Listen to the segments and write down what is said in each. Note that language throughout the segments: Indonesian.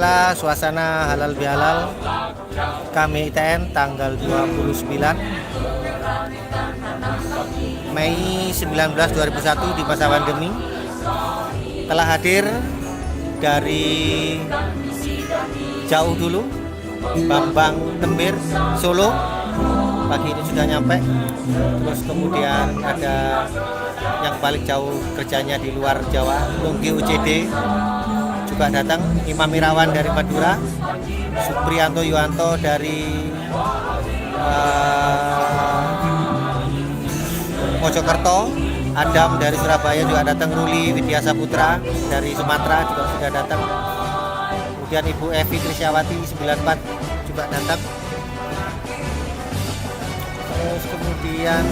inilah suasana halal bihalal kami ITN tanggal 29 Mei 19 2001 di masa pandemi. Telah hadir dari jauh dulu Bambang Tembir Solo, pagi ini sudah nyampe. Terus kemudian ada yang paling jauh kerjanya di luar Jawa, Nunggi UCD juga datang, Imam Irawan dari Madura, Supriyanto Yuwanto dari Mojokerto, Adam dari Surabaya juga datang, Ruli Widya Saputra dari Sumatera juga sudah datang, kemudian Ibu Evi Trisyawati 94 juga datang. Terus kemudian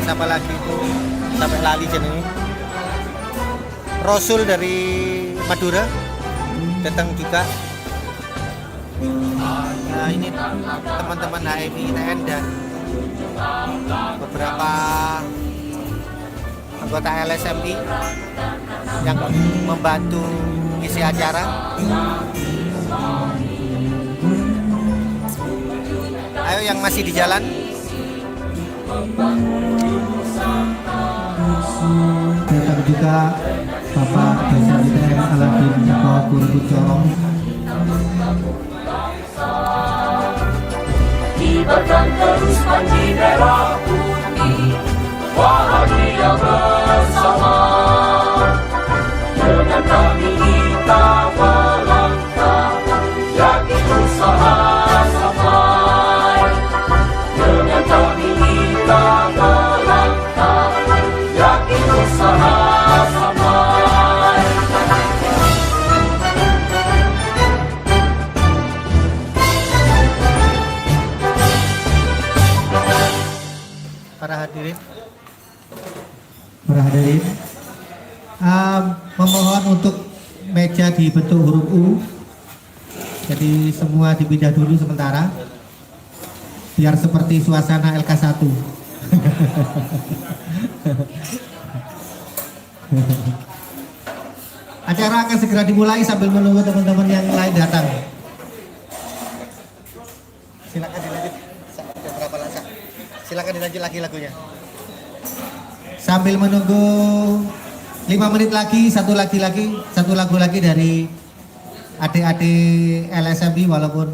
siapa lagi itu, sampai lali jenenge, Rasul dari Madura datang juga. Nah, ini teman-teman HMI ITN dan beberapa anggota LSMI yang membantu isi acara. Ayo yang masih di jalan. Datang juga Bapak Dosen ITN Aladin Eko Purwocorong. Kibarkan terus panji merah putih, bahagia bersama. Dengan kami kita melangkah, yakin usaha sampai. Dengan kami kita melangkah, yakin usaha sampai. Para hadirin, Memohon untuk meja dibentuk huruf U, jadi semua dipindah dulu sementara biar seperti suasana LK1. Acara akan segera dimulai sambil menunggu teman-teman yang lain datang. silakan dilanjut. Sudah berapa lasak? Silakan dilanjut lagi lagunya. Sambil menunggu 5 menit lagi, satu lagu lagi dari adik-adik LSMI, walaupun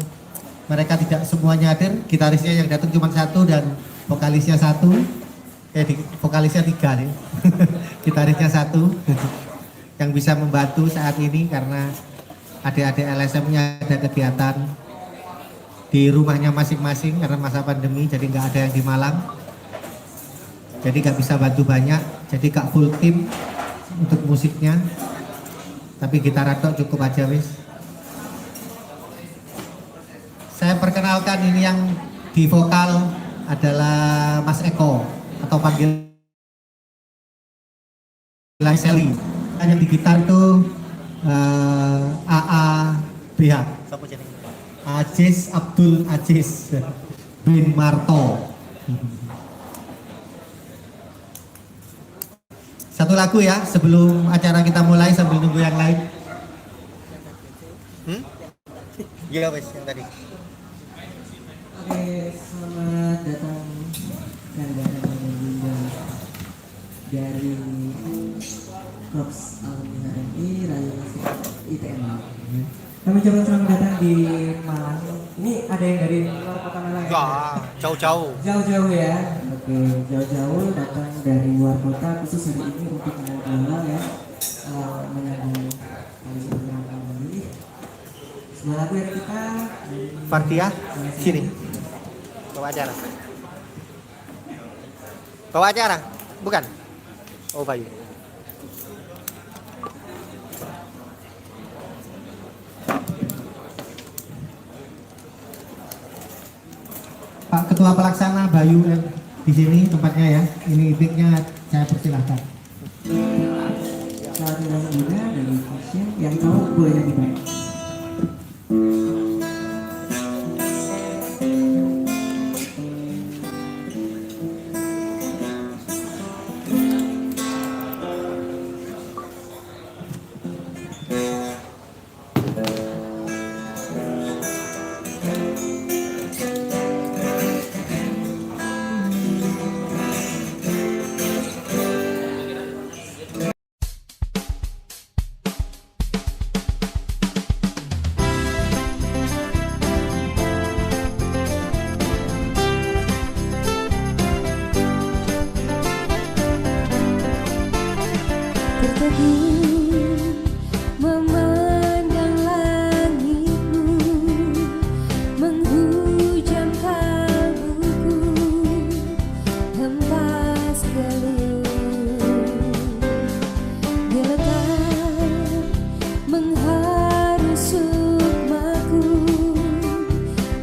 mereka tidak semuanya hadir. Gitarisnya yang datang cuma satu dan vokalisnya satu. Vokalisnya 3 nih. Gitarisnya 1 yang bisa membantu saat ini karena adik-adik LSM-nya ada kegiatan di rumahnya masing-masing karena masa pandemi, jadi nggak ada yang di Malang, jadi nggak bisa bantu banyak, jadi gak full tim untuk musiknya, tapi gitar tok cukup aja wis. Saya perkenalkan, ini yang di vokal adalah Mas Eko atau panggil Seli. Yang di gitar tuh AA BH. Siapa jenenge? Aziz Abdul Aziz bin Marto. Satu lagu ya sebelum acara kita mulai sambil nunggu yang lain. Iya wes yang tadi. Oke, selamat datang dan datang Bunda dari Korps Alumni HMI Rayu ITN. Kami coba selamat datang di Malang. Ini ada yang dari luar kota Malang? Enggak, jauh-jauh. Jauh-jauh ya. Oke, jauh-jauh datang dari luar kota khusus hari ini untuk mengenal ya, menyambut kali ini. Sebuah lagu yang kita Fardia, sini. Bawa acara. Bawa acara, bukan? Oh Bayu. Pak Ketua Pelaksana Bayu di sini tempatnya ya. Ini mic-nya saya persilahkan. saat datang juga dari pasien yang tahu boleh nyanyi baik. memandang langitmu, menghujam kalbuku, hempas gelut, gemetar mengharus sukmaku,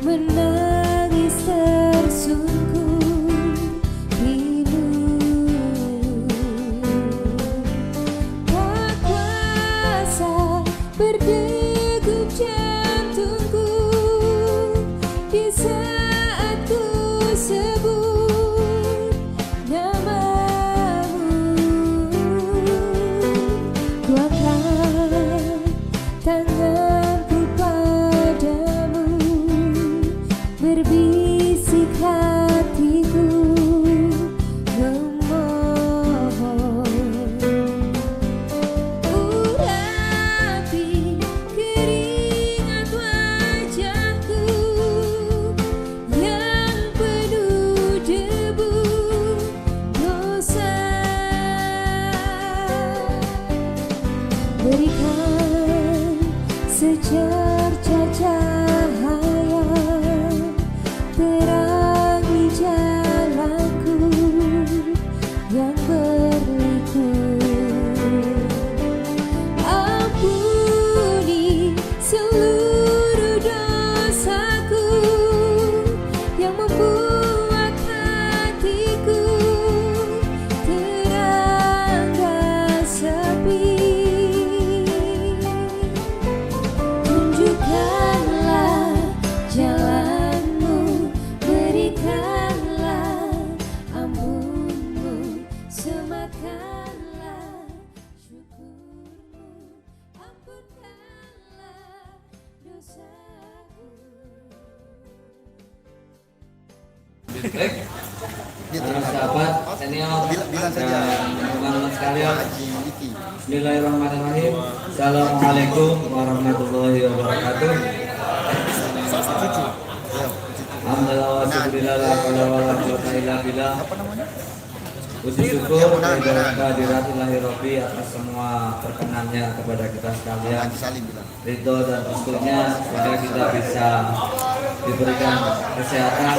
menangis tersungkur pilu. Tak kuasa berdegup jantungku di saat ku sebut namamu. Ku angkat tanganku padamu, berbisik hatiku memohon. Urapi keringat wajahku yang penuh debu dosa. Berikan secerca cahaya, terangi jalanku yang berliku. Ampuni seluruh dosaku yang membuat hatiku terangga sepi. Tunjukkanlah jalanmu, berikanlah ampunmu, semakanlah syukurmu, ampunkanlah dosaku. Baik, sahabat senior dan teman-teman sekalian, Bismillahirrahmanirrahim. Assalamualaikum warahmatullahi wabarakatuh. Alhamdulillah wa syukurillah la hawla wa la quwwata illa billah. Puji syukur kehadiratillahir Rabbi atas semua perkenannya kepada kita sekalian, ridho dan restunya, sehingga kita bisa diberikan kesehatan,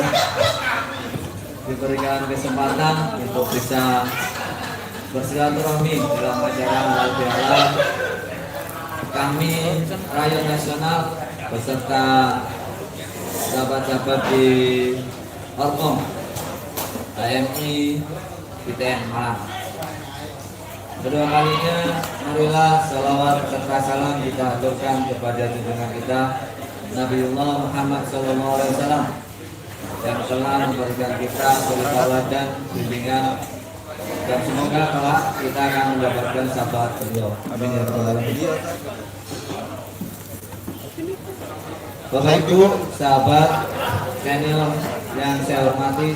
diberikan kesempatan untuk bisa bersilaturahmi dalam acara halal bihalal. Kami Rayon Nasional beserta sahabat-sahabat di Orkom, AMI, ITN Malang, kedua kalinya marilah salawat serta salam kita aturkan kepada junjungan kita Nabiullah Muhammad SAW yang telah memberikan kita suri tauladan, bimbingan, dan semoga kelak kita akan mendapatkan syafaat beliau. Amin ya rabbal alamin. Bapak Ibu, sahabat senior yang saya hormati,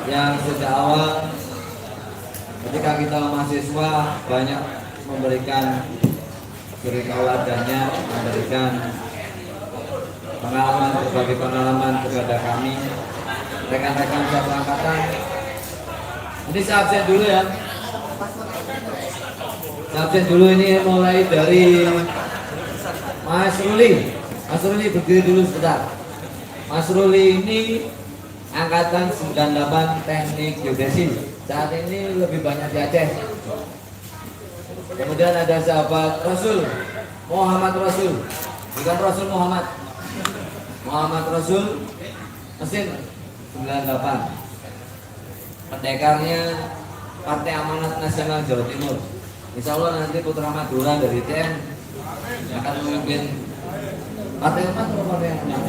yang sejak awal ketika kita mahasiswa banyak memberikan suri tauladannya, memberikan pengalaman, berbagai pengalaman kepada kami, rekan-rekan satu angkatan. Ini saya absen dulu ya. Saya absen dulu, ini mulai dari Mas Ruli. Mas Ruli berdiri dulu sebentar. Mas Ruli ini angkatan 98 teknik geodesi. Saat ini lebih banyak di Aceh. Kemudian ada sahabat Rasul, Muhammad Rasul, bukan Rasul Muhammad, Muhammad Rasul, mesin 98. Pendekarnya Partai Amanat Nasional Jawa Timur. Insya Allah nanti Putra Madura dari TN akan memimpin Partai Amanat atau Partai Amanat?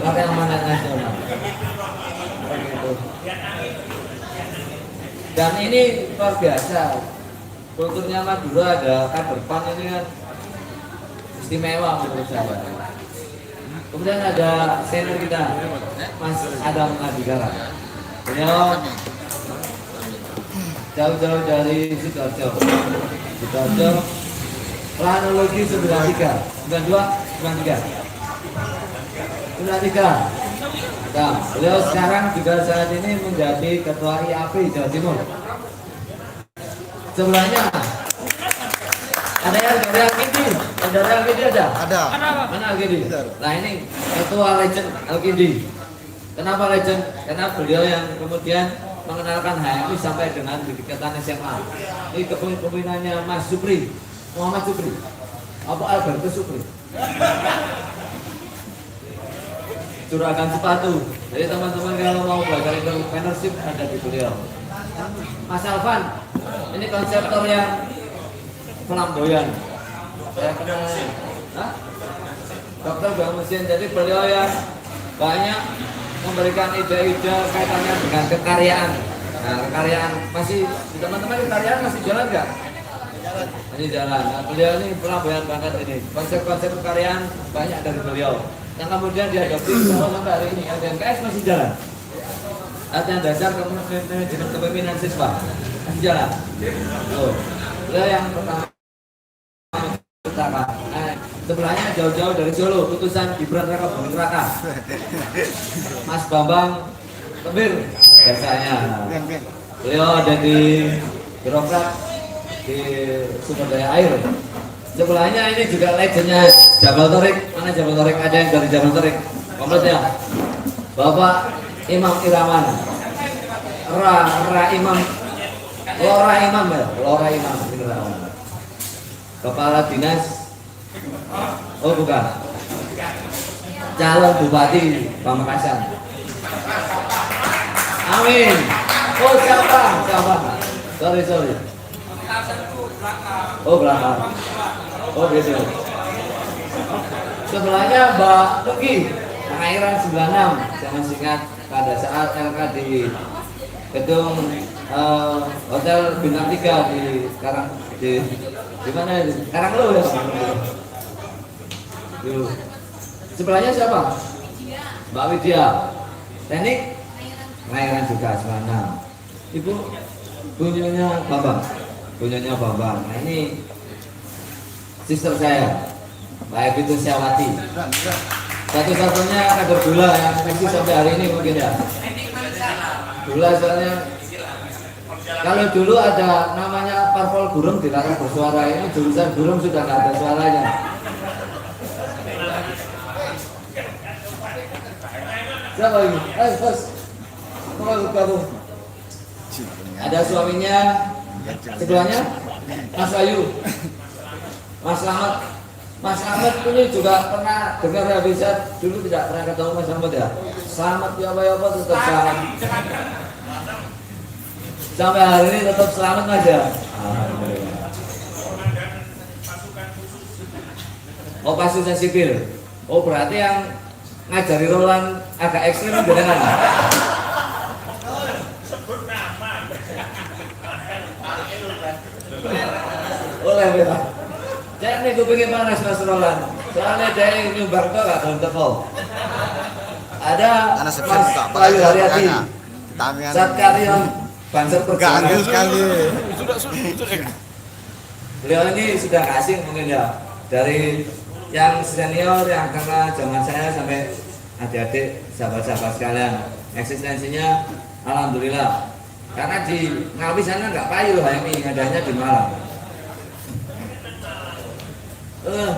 Partai Amanat Nasional. Begitu. Dan ini luar biasa. Kulturnya Madura, ada kader PAN ini kan istimewa menurut saya. Kemudian ada senior kita, Mas Adam Adhikara. Beliau jauh-jauh dari Sidoarjo, planologi 93, 93. Nah, beliau sekarang juga saat ini menjadi ketua IAP Jawa Timur. Sebelahnya Ada yang dari Al-Kindi? Yang dari Al-Kindi ada? Ada. Mana Al-Kindi? Nah ini ketua legend Al-Kindi. Kenapa legend? Karena beliau yang kemudian mengenalkan HMI sampai dengan tingkatan SMA. Ini kepemimpinannya Mas Supri, Muhammad Supri, apa Alberto Supri. Juragan sepatu. Jadi teman-teman kalau mau belajar entrepreneurship ada di beliau. Mas Alvan, ini konseptor yang flamboyan. Saya kenal. Hah? Dokter Bang Mesin. Jadi beliau yang banyak memberikan ide-ide kaitannya dengan kekaryaan. Nah, kekaryaan masih teman-teman kekaryaan masih jalan nggak? Masih jalan. Nah, beliau ini flamboyan banget ini. Konsep-konsep kekaryaan banyak dari beliau. Yang kemudian dihadapi sampai hari ini. LDMKS masih jalan. Latihan dasar manajemen kepemimpinan siswa masih jalan. Tuh. Beliau yang pertama. Sebelahnya jauh-jauh dari Solo, putusan Gibran Raka Buming Raka. Mas Bambang Tembir biasanya. Beliau ada di birokrat di sumber daya air. Sebelahnya ini juga legendnya Jabal Torik. Mana Jabal Torik? Ada yang dari Jabal Torik? Komplit ya. Bapak Imam Irawan. Lora Imam Irawan. Kepala Dinas. Oh bukan. Calon Bupati Pamekasan. Amin. Oh siapa? Sorry. Oh belakang. Oh gitu. Sebelahnya Mbak Luki, Kelahiran 96. Saya masih ingat pada saat LK di gedung Hotel Bintang 3 di mana itu? Karanglo ya. Tuh. Sebelahnya siapa? Mbak Widya. Teknik Kelahiran juga 96. Ibu punyanya Bambang. Nah ini sister saya, Mbak Evi Tusyawati. Satu-satunya kader gula yang eksis sampai hari ini mungkin ya. Gula soalnya kalau dulu ada namanya parpol burung dilarang bersuara, ini jurusan burung sudah nggak ada suaranya. Siapa ini? Bos. Kamu. Ada suaminya, sebelahnya Mas Ayu, Mas Slamet ini juga pernah dengar ya, bisa dulu tidak pernah ketemu Mas Slamet ya. Slamet ya apa tetap selamat. Sampai hari ini tetap selamat Mas ya. Oh pasukan sipil. Oh berarti yang ngajari Roland agak ekstrim dengan oleh beta. Jangan nih gue pengen panas Mas Roland. Soalnya dari nyumbang tuh gak belum teko. Ada Mas Bayu Haryati, Satkarya Banser Perjuangan. Beliau ini sudah asing mungkin ya, dari yang senior yang karena zaman saya sampai adik-adik sahabat-sahabat sekalian, eksistensinya alhamdulillah. Karena di Ngawi sana nggak payu HMI, adanya di Malang.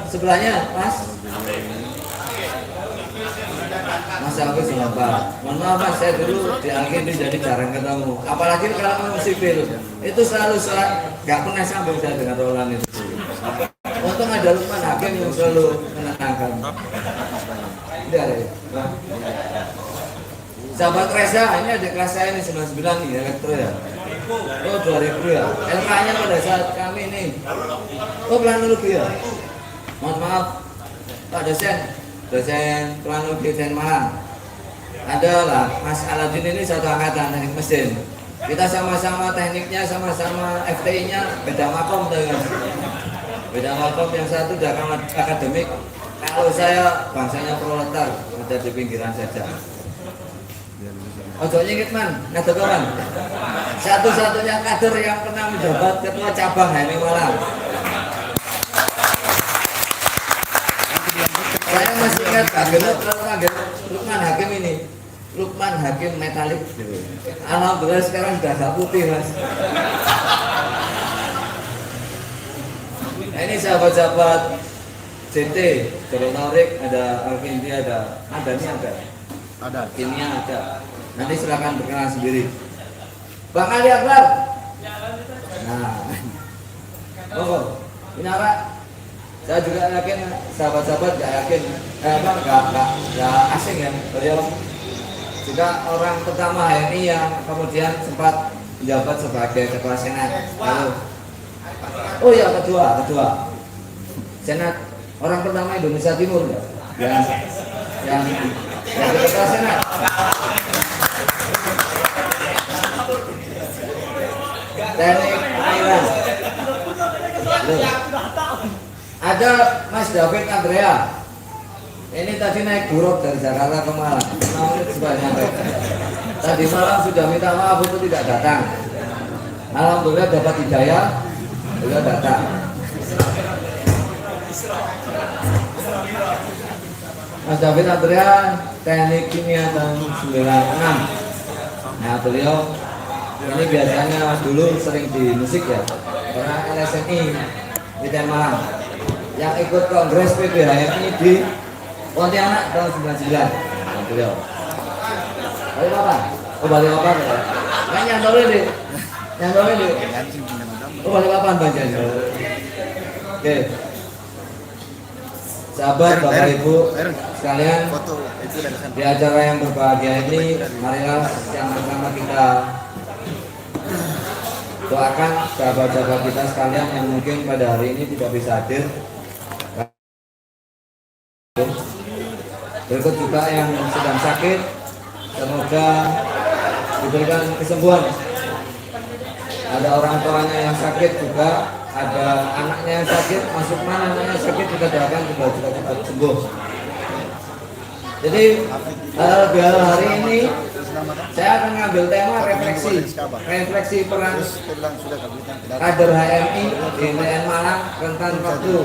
Sebelahnya Mas Agus Bapak. Mohon maaf Mas, saya dulu di Alkindi jadi jarang ketemu. Apalagi kalau sipil itu selalu nggak pernah sambung saya dengan Roland itu. Untung ada Lukman Hakim yang selalu menenangkan. Sahabat Reza, ini ada kelas saya ini 99 nih, elektro ya. Oh 2000 ya. LK-nya pada saat kami ini. Oh planologi ya. Mohon maaf Pak dosen planologi dan Malang. Adalah Mas Aladin ini satu angkatan teknik mesin. Kita sama-sama tekniknya, sama-sama FTI-nya beda makom tuh kan. Beda makom, yang satu udah akademik. Kalau saya bangsanya proletar, ada di pinggiran saja. Ojo nyingit man, ngadeg man. Satu-satunya kader yang pernah menjabat ketua cabang HMI Malang. Saya masih ingat Pak Lukman Hakim ini. Lukman Hakim metalik. Alhamdulillah sekarang sudah agak putih Mas. Nah, ini sahabat-sahabat CT, Darul Taurik, ada Alvindi, ada nih ada. Ada. Kimia ada. Nanti silakan berkenalan sendiri. Bang Ali Akbar. Nah, oh, Inara. Saya juga yakin sahabat-sahabat gak yakin, gak asing ya. Beliau juga orang pertama ini yang kemudian sempat menjabat sebagai ketua senat. Lalu, oh ya ketua senat orang pertama Indonesia Timur ya, yang ketua senat. Teknik airan. Ada Mas David Andrea. Ini tadi naik buruk dari Jakarta ke Malang. 6 menit sudah nyampe. Tadi malam sudah minta maaf itu tidak datang. Alhamdulillah dapat hidayah, beliau datang. Mas David Andrea, teknik kimia tahun 96. Nah beliau ini biasanya dulu sering di musik ya, karena LSMI di Malang. Yang ikut kongres PBHMI di Pontianak tahun 99. Nah, beliau. Balikpapan. Oh Balikpapan ya. Kan nyantolin deh. Oh Balikpapan bacanya. Oke. Sahabat Bapak Ibu sekalian, di acara yang berbahagia ini, marilah yang pertama kita doakan sahabat-sahabat kita sekalian yang mungkin pada hari ini tidak bisa hadir. Berikut juga yang sedang sakit, semoga diberikan kesembuhan. Ada orang tuanya yang sakit juga, ada anaknya yang sakit, masuk mana anaknya sakit kita doakan juga cepat sembuh. Jadi hari ini saya akan ngambil tema refleksi peran kader HMI di TN Malang rentan waktu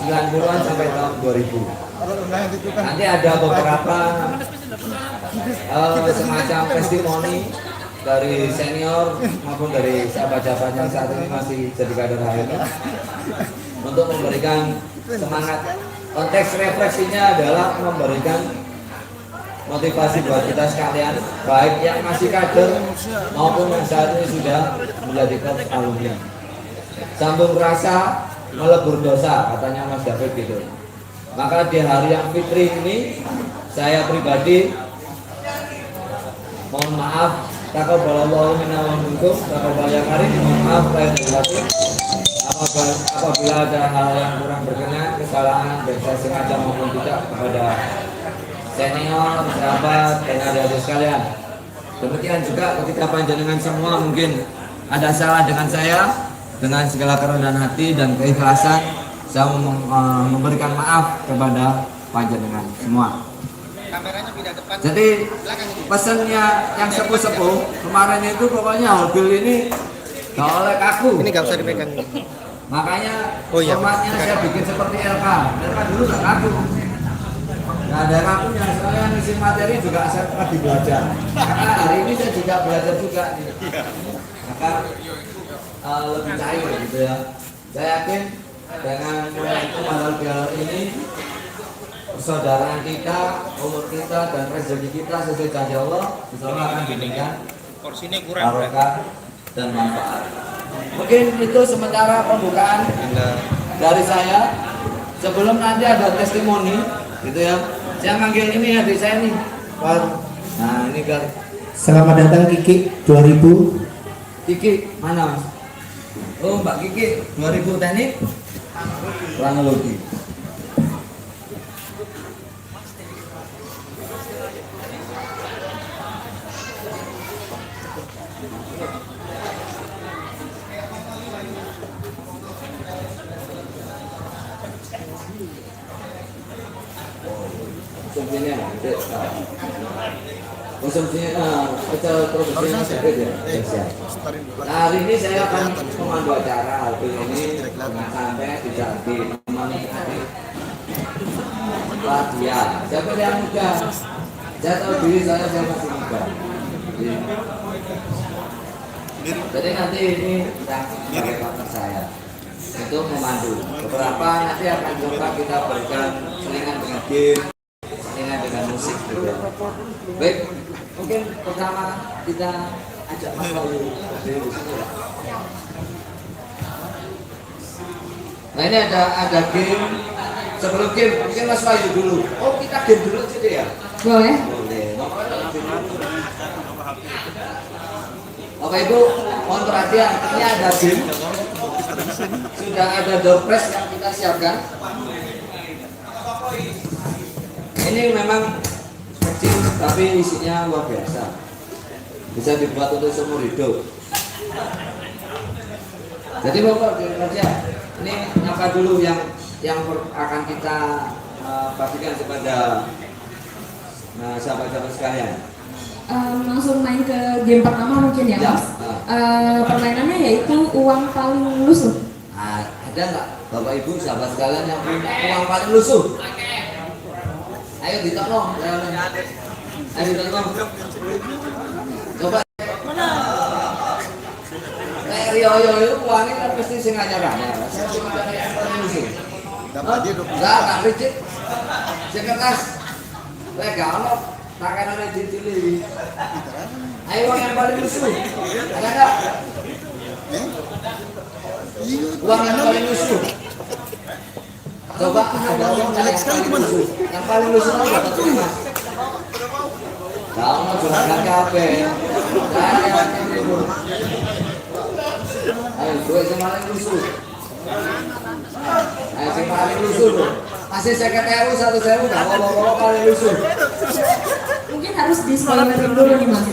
90-an sampai tahun 2000. Nanti ada beberapa semacam testimoni dari senior maupun dari sahabat-sahabat yang saat ini masih jadi kader HMI untuk memberikan semangat. Konteks refleksinya adalah memberikan motivasi buat kita sekalian, baik yang masih kader maupun yang saat ini sudah menjadi korps alumni. Sambung rasa, melebur dosa, katanya Mas David gitu. Maka di hari yang fitri ini, saya pribadi mohon maaf, taqabbalallahu minna wa minkum, taqabbal ya karim, mohon maaf lahir dan batin. Apabila ada hal yang kurang berkenan, kesalahan dan saya sengaja maupun tidak kepada senior, sahabat, dan adik-adik sekalian. Demikian juga ketika panjenengan semua mungkin ada salah dengan saya, dengan segala kerendahan hati dan keikhlasan, saya memberikan maaf kepada panjenengan semua. Jadi pesannya yang sepuh-sepuh kemarin itu pokoknya mobil ini gak oleh kaku. Ini gak usah dipegang. Makanya formatnya saya bikin seperti LK dulu gak kaku. Nah, ada kakunya, saya ngisi materi juga saya lagi belajar. Karena hari ini saya juga belajar juga. Maka lebih cair gitu ya. Saya yakin dengan momentum halal bihalal ini, persaudaraan kita, umur kita, dan rezeki kita sesuai janji Allah, insyaallah akan diberikan barokah dan manfaat. Mungkin itu sementara pembukaan dari saya. Sebelum nanti ada testimoni, gitu ya. Saya manggil ini adik saya nih, Pak. Nah ini kan. Selamat datang Kiki 2000. Kiki mana Mas? Oh Mbak Kiki 2000 teknik planologi. Konsumsinya secara produksinya sedikit ya. Nah, hari ini saya akan memandu acara hari ini dengan santai tidak ditemani latihan. Siapa yang muda? Saya tahu diri saya masih muda. Jadi nanti ini pakai partner saya. untuk memandu. Beberapa nanti akan coba kita berikan selingan dengan game, selingan dengan musik juga. Baik, mungkin pertama kita ajak Mas Wahyu berdiri di sini. Nah ini ada game. Sebelum game, mungkin Mas Wahyu dulu. Oh kita game dulu jadi ya? Boleh. Boleh. Bapak Ibu, mohon perhatian. Ini ada game. Sudah ada door prize yang kita siapkan. Ini memang kecil tapi isinya luar biasa. Bisa dibuat untuk seumur hidup. Jadi Bapak kerja. Ini apa dulu yang akan kita bagikan kepada sahabat-sahabat sekalian. Langsung main ke game pertama mungkin ya, Ya. Mas. Permainannya yaitu uang paling lusuh. Nah, ada nggak Bapak Ibu sahabat sekalian yang punya uang paling lusuh? Ayo ditolong. Ayo ditolong. Coba. Kayak Rio itu uangnya kan pasti sing anyar-anyar. Saya cuma ada yang paling lusuh. Dapat dia dong. Enggak, rigid. Sing kertas. Kayak gak ono pakanane dicili. Ayo uang yang paling lusuh. Ada enggak? Uang yang paling lusuh. Coba ada uang yang paling lusuh. Yang paling lusuh apa tuh Mas? Tahu mau juragan kafe. Ayo gue yang paling lusuh. Ayo yang paling lusuh. Masih 50.000, 1.000 nggak bawa paling lusuh. Mungkin harus di spoilerin dulu nih, Mas.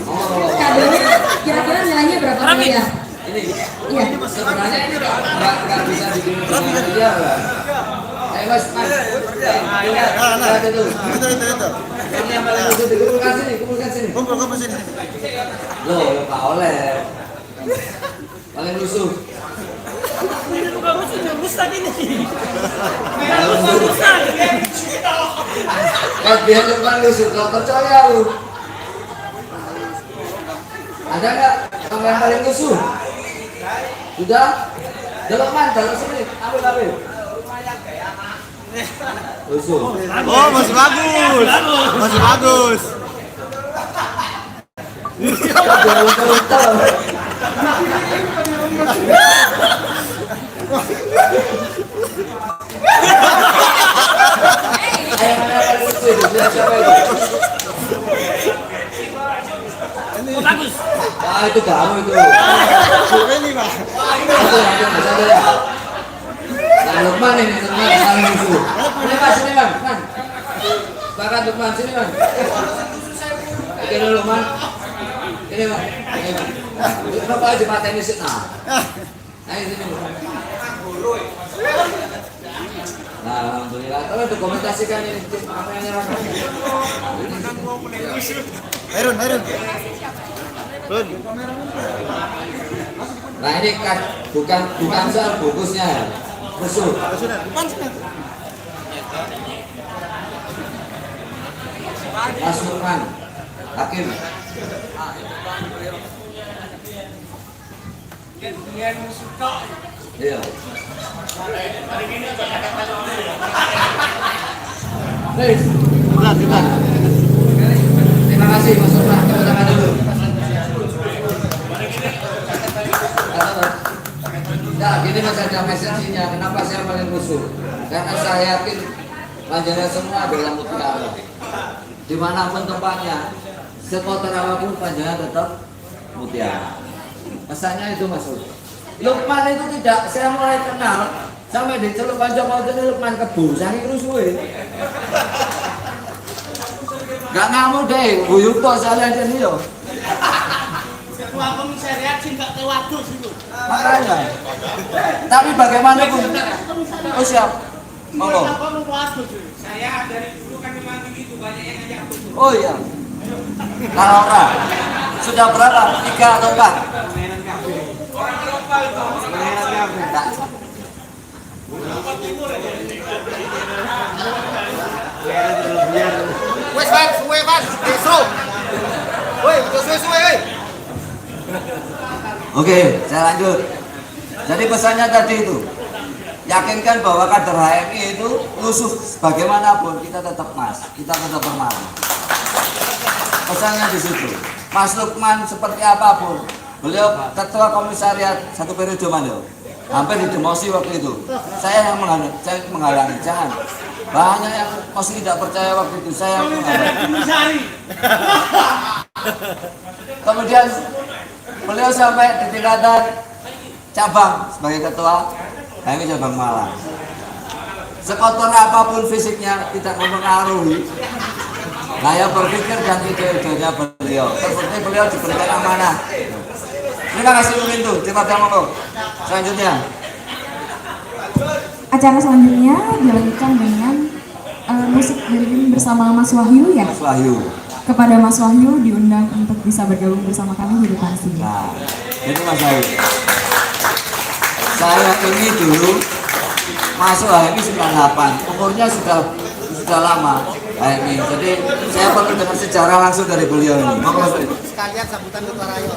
Kadonya kira-kira nilainya berapa miliar? Ini Iya. sebenarnya ini nggak bisa dibikin dengan dia lah. Ayo Mas, lihat itu. Ini yang paling lusuh dikumpulkan sini. Kumpul sini. Loh, Pak Oleh. Paling lusuh. Ini bukan lusuhnya, Ustaz ini. Kalau dia depan lusuh, kalau percaya lu. Ada nggak yang paling lusuh? Sudah? Delokman, dalam sini. Ambil. Lusuh. Oh, masih bagus. Masih bagus. Untel. Ayo mana paling lusuh itu? Siapa itu? Bagus. Ah itu kamu itu. Ini, Pak. Satu ya. Nah Lukman ini paling lusuh. Ini Mas, sini Bang. Bahkan Lukman sini Bang. Oke dulu Lukman. Ini Bang. Kenapa aja pateni sih nah. Ayo sini Bang. Nah, alhamdulillah. Kalau dokumentasikan ini apa yang nyerang. Harun. Nah ini kan bukan soal bungkusnya, musuh. Mas Nurman, Hakim. Iya. Bukan. Terima kasih Mas Nurman, tepuk tangan dulu. Nah, gini Mas ada message-nya, kenapa saya paling musuh? Karena saya yakin panjenengan semua adalah mutiara. Dimanapun tempatnya, sekotor apapun panjenengan tetap mutiara. Pesannya itu Mas. Lukman itu tidak, saya mulai kenal sampai diceluk kanca-kanca ini Lukman Kebo, saking rusuhe. Gak ngamuk deh, buyut kok saya aja nih yo. Ketua komisariat sih nggak ke wadus itu. Makanya. Tapi bagaimanapun, oh siap. Monggo. Kenapa mau ke wadus? Saya dari dulu kan memang begitu banyak yang ngajak aku. Oh iya. Nah, sudah berapa? 3 atau 4? Orang Eropa itu. Enggak. Wes, Pak, suwe, Pak. Besok. Woi, suwe-suwe, woi. Oke, saya lanjut. Jadi pesannya tadi itu, yakinkan bahwa kader HMI itu lusuh bagaimanapun kita tetap Mas, kita tetap hormati. Pesannya di situ. Mas Lukman seperti apapun, beliau ketua komisariat 1 periode mandor, hampir didemosi waktu itu. Saya yang menghalangi, jangan. Banyak yang masih tidak percaya waktu itu, saya yang menghalangi. Kemudian beliau sampai di tingkatan cabang sebagai ketua HMI cabang Malang. Sekotor apapun fisiknya tidak mempengaruhi gaya berpikir dan ide-idenya beliau. Terbukti beliau diberikan amanah. Terima kasih Mintu. Terima kasih. Selanjutnya. Acara selanjutnya dilanjutkan dengan musik beriring bersama Mas Wahyu ya. Mas Wahyu. Kepada Mas Wahyu diundang untuk bisa bergabung bersama kami di depan sini. Nah, itu Mas Wahyu. Saya ini dulu masuk HMI 98, umurnya sudah lama HMI. Jadi saya perlu dengan sejarah langsung dari beliau ini. Sekalian sambutan Ketua Rayo.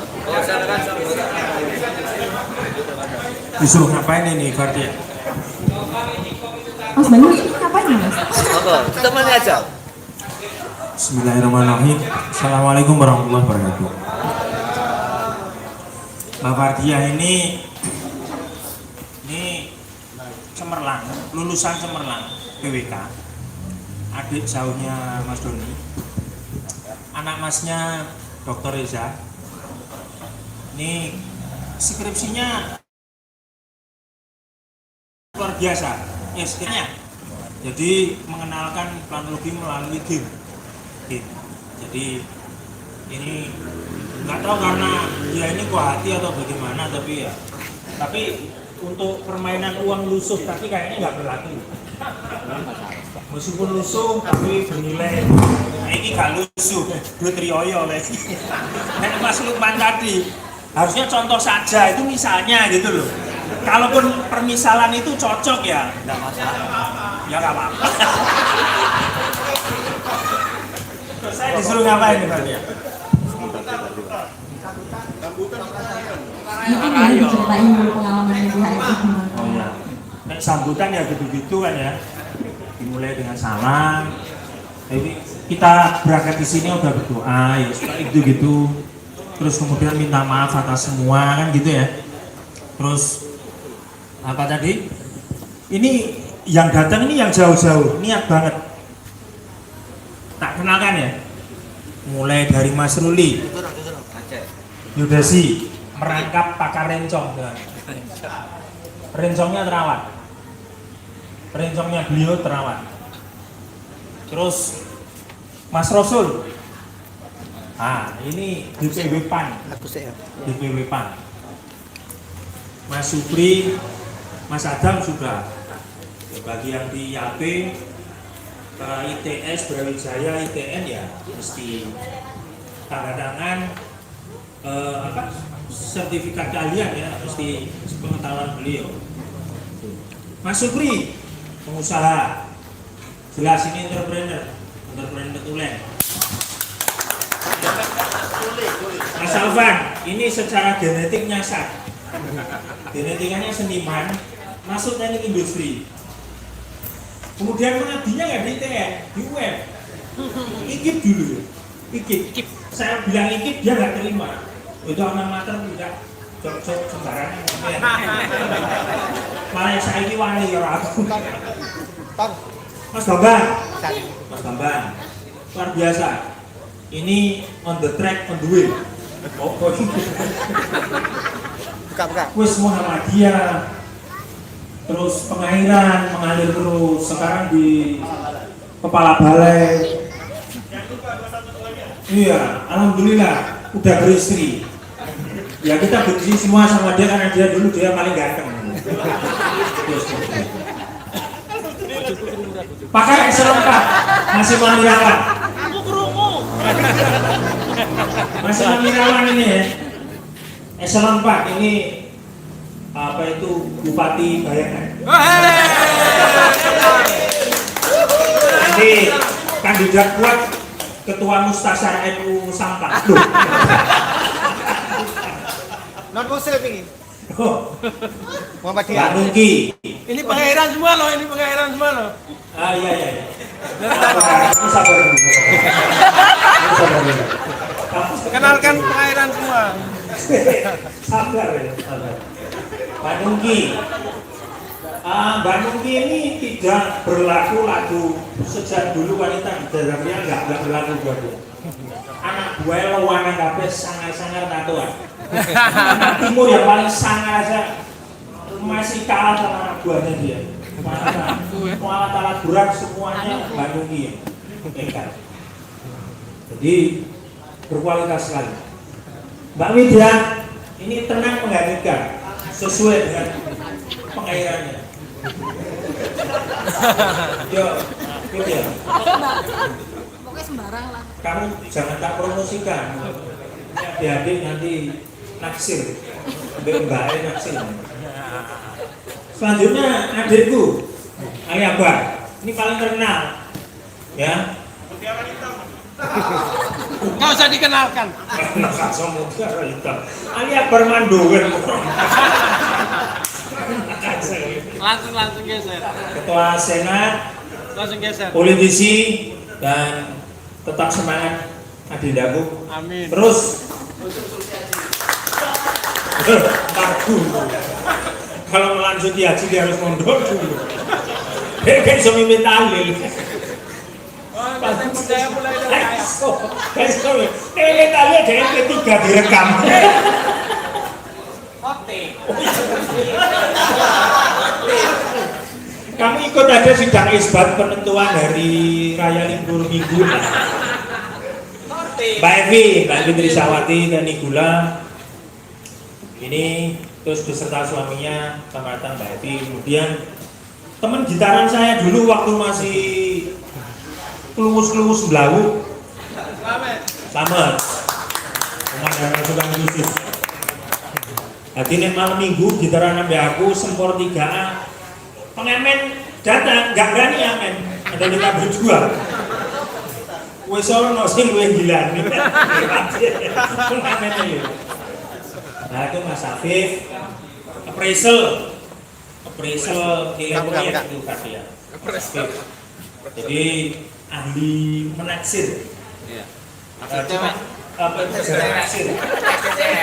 Disuruh ngapain ini Fardia? Mas Bayu ini ngapain ya Mas? Temannya aja. Bismillahirrahmanirrahim. Assalamualaikum warahmatullahi wabarakatuh. Mbak Fardia ini Cemerlang, lulusan Cemerlang PWK, adik jauhnya Mas Doni, anak masnya Dr. Reza. Ini skripsinya luar biasa, SD-nya. Jadi mengenalkan planologi melalui game. Jadi ini nggak tahu karena dia ini kok hati atau bagaimana, tapi untuk permainan uang lusuh tapi kayaknya nggak berlaku. Meskipun lusuh tapi bernilai. Nah, ini nggak lusuh, duit rioyo lagi. Nah, Mas Lukman tadi harusnya contoh saja, itu misalnya gitu loh. Kalaupun permisalan itu cocok ya, nggak masalah. Ya nggak apa-apa. Saya disuruh ngapain nih Pak? Mungkin boleh diceritain dulu pengalamannya di HMI gimana? Oh iya. Nek sambutan ya gitu-gitu kan ya. Dimulai dengan salam. Jadi kita berangkat di sini udah berdoa ya itu gitu. Terus kemudian minta maaf atas semua kan gitu ya. Terus apa tadi? Ini yang datang ini yang jauh-jauh, niat banget. Tak kenalkan ya. Mulai dari Mas Ruli, Yudasi, merangkap pakar rencong. Rencongnya terawat. Rencongnya beliau terawat. Terus Mas Rasul. Ah, ini DPW PAN. DPW PAN. Mas Supri, Mas Adam sudah. Bagi yang di YAP, ITS, Brawijaya, ITN ya mesti tanda tangan sertifikat kalian ya, mesti pengetahuan beliau. Mas Supri, pengusaha, jelas ini entrepreneur tulen. Mas Alvan, ini secara genetik nyasar, genetikanya seniman, masuk teknik industri. Kemudian mengabdinya nggak di ITN, di UM, IKIP dulu, IKIP. Saya bilang IKIP dia nggak terima. Itu alma mater tidak cocok sembarangan. Malah saya ini wani ya aku. Mas Bambang, luar biasa. Ini on the track, on the way. Buka. Wis Muhammadiyah. Terus pengairan mengalir terus, sekarang di kepala balai. Iya, alhamdulillah udah beristri. Ya kita benci semua sama dia karena dia dulu dia paling ganteng. Pakai Excel 4 masih memirawan. Masih memirawan ini ya. Excel 4 ini apa itu Bupati Bayangan. Ini kandidat kuat Ketua Mustasar NU Sampang. Non muslim ini. Oh, Muhammadiyah. Pak Nungki, Ini pengairan semua loh, ini pengairan semua loh. Ah iya. Ini sabar dulu. Kenalkan pengairan semua. Sabar ya, sabar. Mbak Nungki. Mbak Nungki ini tidak berlaku lagu sejak dulu wanita di dalamnya nggak berlaku buat dia. Anak buahnya lawanan kabeh sangar-sangar tatuan. Anak timur yang paling sangar aja masih kalah sama anak buahnya dia. Mualat alat berat semuanya Mbak Nungki. Jadi berkualitas sekali. Mbak Widya ini tenang menghanyutkan sesuai dengan pengairannya. Yo, Widya. Pokoknya sembarang lah. Kamu jangan tak promosikan. Adik-adik nanti naksir, Mbak naksir. Selanjutnya adikku, Ali Akbar. Ini paling terkenal, ya. Nggak usah dikenalkan. Ali Akbar Mandowen. Langsung geser. Ketua Senat, Langsung geser. politisi, dan tetap semangat adindaku. Amin. Terus aku kalau melanjuti haji dia harus mondok dulu. Dia kan bisa mimpin tahlil. Saya mulai dari Mimpin tahlil dia ketiga direkam. Kami ikut ada sidang isbat penentuan hari raya libur minggu. Mbak Evi Trisawati dan Nigula ini terus beserta suaminya tamatan Mbak Evi. Kemudian teman gitaran saya dulu waktu masih kelungus belau Slamet Komandan Pasukan Khusus. Jadi ini malam minggu gitaran sampai aku sempor 3A. Pengamen datang, nggak berani amen. Ada kita berdua. Wes ono sing luwih gila. Pengamen iki. Nah, itu Mas Afif. Appraisal nilai itu tadi ya. Jadi ahli menaksir. Iya. Apa itu menaksir?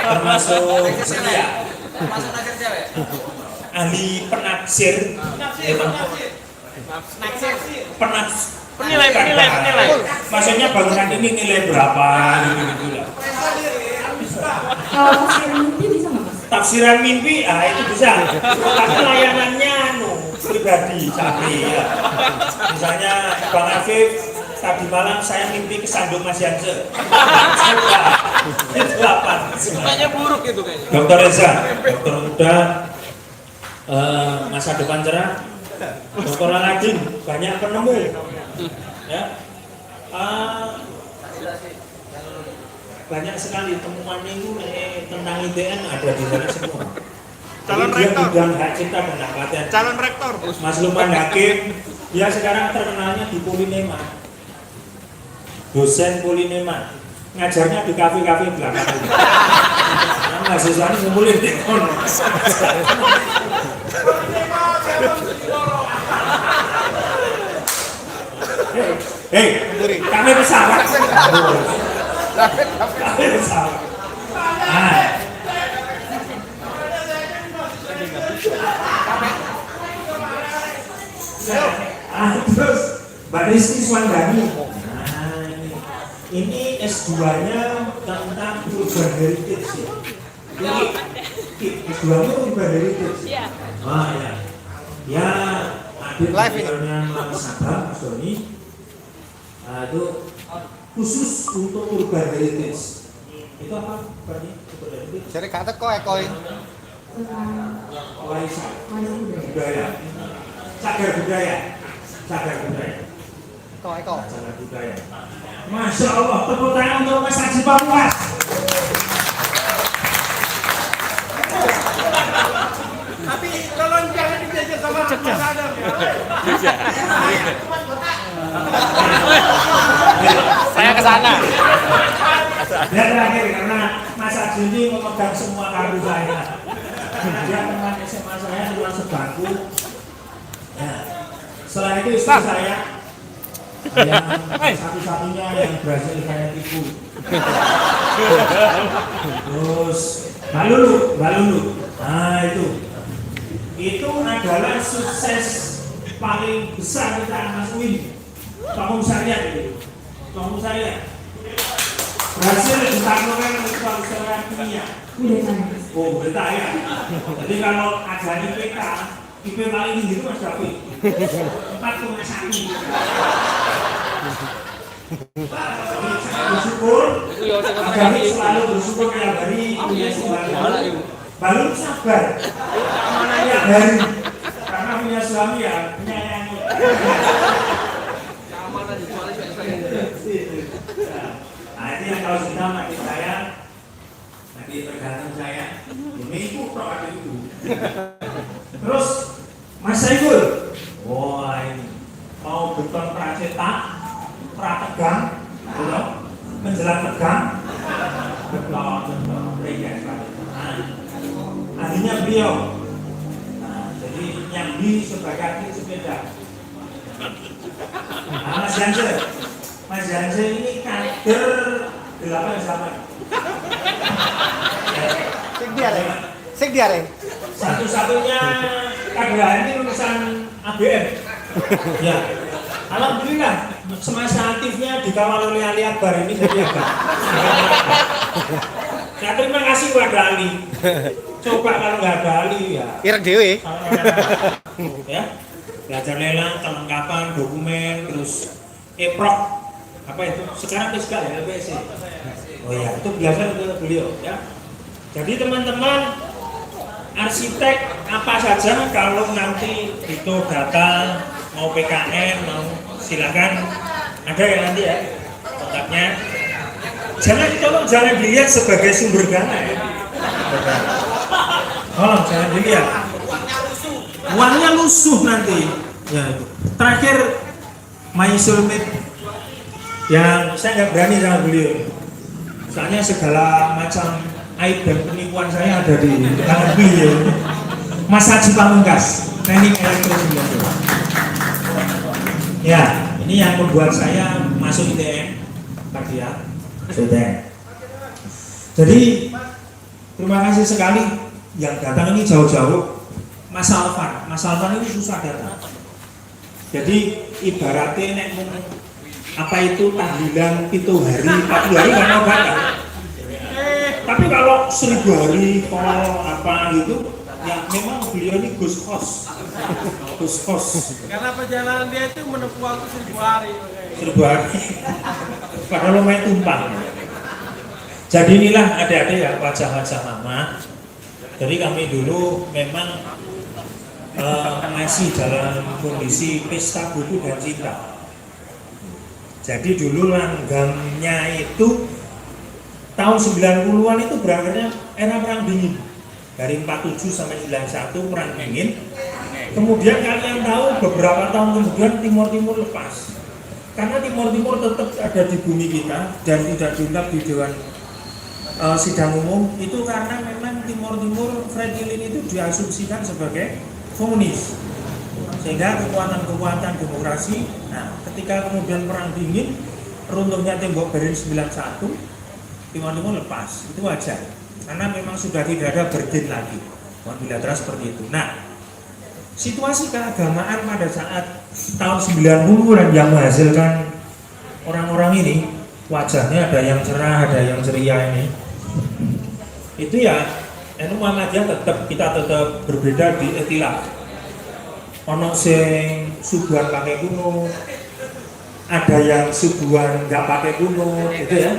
Termasuk setia. Termasuk naksir cewek. Ahli penaksir, penilai. Maksudnya bangunan ini nilai berapa gitu lah. Kalau tafsiran mimpi bisa nggak Mas? Tafsiran mimpi, itu bisa. Tapi layanannya pribadi, capri ya. Misalnya Bang Afif, tadi malam saya mimpi kesandung Mas Yanse. Itu apa? Semuanya buruk itu kayaknya. Dokter Reza, dokter muda. Masa depan cerah, Dr. Aladin banyak penemu, ya, banyak sekali temuannya itu tentang ITN ada di sana semua. Calon Dia rektor. bidang hak cipta dan paten. Calon rektor. Mas Lukman Hakim, dia sekarang terkenalnya di Polinema, dosen Polinema, ngajarnya di kafe-kafe belakang. Mahasiswanya ngumpulin di kono. Hei, kami pesawat. Kami pesawat. Terus Mbak Rizky Swandani. Ini S2-nya tentang urban heritage ya. S2-nya urban heritage. Iya. Oh ya. Ya, adik live-nya Mas Sabang, Mas Doni. Itu khusus untuk urban heritage. Itu apa? Urban heritage. Jadi kata kok ekoi. Warisan budaya. Cagar budaya. Kok eko. Cagar budaya. Masya Allah, tepuk tangan untuk Mas Haji Pamuas. Tapi tolong jangan dijajah sama Mas Adam ya. Saya ke sana. Dan terakhir karena Mas Haji ini memegang semua kartu saya. Dia teman SMA saya cuma sebangku. Ya. Selain itu istri saya yang satu-satunya yang berhasil saya tipu. Terus Mbak Lulu, nah itu adalah sukses paling besar kita Mas Win. Kamu saya berhasil ditaklukkan usaha kimia. Oh, berita ya. Jadi kalau ada IP paling tinggi itu Mas David 4,1. Bersyukur, kami selalu bersyukur tiap hari punya suami. Baru sabar, tiap hari karena punya suami ya menyayangi. Nah ini yang kalau sudah makin saya, nanti tergantung saya. Ini ikut pro ada itu. Terus Mas Saiful, wah ini mau beton pracetak, prategang, menjelang tegang, ahlinya beliau. Nah, jadi nyambi sebagai atlet sepeda. Nah, Mas Janse ini kader 8 zaman. Sik dia. Satu-satunya kader ini lulusan ABM. Ya. Alhamdulillah semasa aktifnya dikawal oleh Ali Akbar ini jadi apa? Nah, terima kasih kepada Ali. Coba kalau nggak ada Ali ya. Ireng dewe. Ya, belajar lelang, kelengkapan, dokumen, terus eprok apa itu? Sekarang fiskal ya LPC. Oh ya, itu biasa untuk beliau ya. Jadi teman-teman arsitek apa saja kalau nanti itu data mau PKN mau silakan ada ya nanti ya kontaknya. Jangan dilihat sebagai sumber dana ya. Oh, jangan dilihat. Uangnya lusuh nanti. Ya itu. Terakhir my soulmate yang saya nggak berani sama beliau. Soalnya segala macam aib dan penipuan saya ada di tangan beliau. Mas Haji Pamungkas, teknik elektro 90. Ya, ini yang membuat saya masuk ITN tadi ya. Jadi terima kasih sekali yang datang ini jauh-jauh. Mas Alvan ini susah datang. Jadi ibaratnya nek apa itu tahlilan itu hari 40 hari nggak mau datang. Tapi kalau 1000 hari kalau apa gitu ya memang beliau ini Gus Kos. Karena perjalanan dia itu menempuh waktu 1000 hari. 1000 hari. Padahal lumayan tumpang. Jadi inilah adik-adik ya wajah-wajah mama. Jadi kami dulu memang masih dalam kondisi pesta buku dan cinta. Jadi dulu langgamnya itu tahun 90-an itu berangkatnya era perang dingin. Dari 47 sampai 91 perang dingin. Kemudian kalian tahu beberapa tahun kemudian Timur lepas. Karena Timur tetap ada di bumi kita dan tidak diungkap di Dewan Sidang Umum itu karena memang Timur Fredilin itu diasumsikan sebagai komunis. Sehingga kekuatan demokrasi, nah ketika kemudian perang dingin runtuhnya tembok Berlin 91, Timur lepas, itu wajar karena memang sudah tidak ada Berlin lagi bilateral seperti itu. Nah situasi keagamaan pada saat tahun 90-an yang menghasilkan orang-orang ini wajahnya ada yang cerah, ada yang ceria ini itu ya NU Muhammadiyah kita tetap berbeda di ikhtilaf. Ono sing subuhan pakai kuno, ada yang subuhan nggak pakai kuno, gitu ya.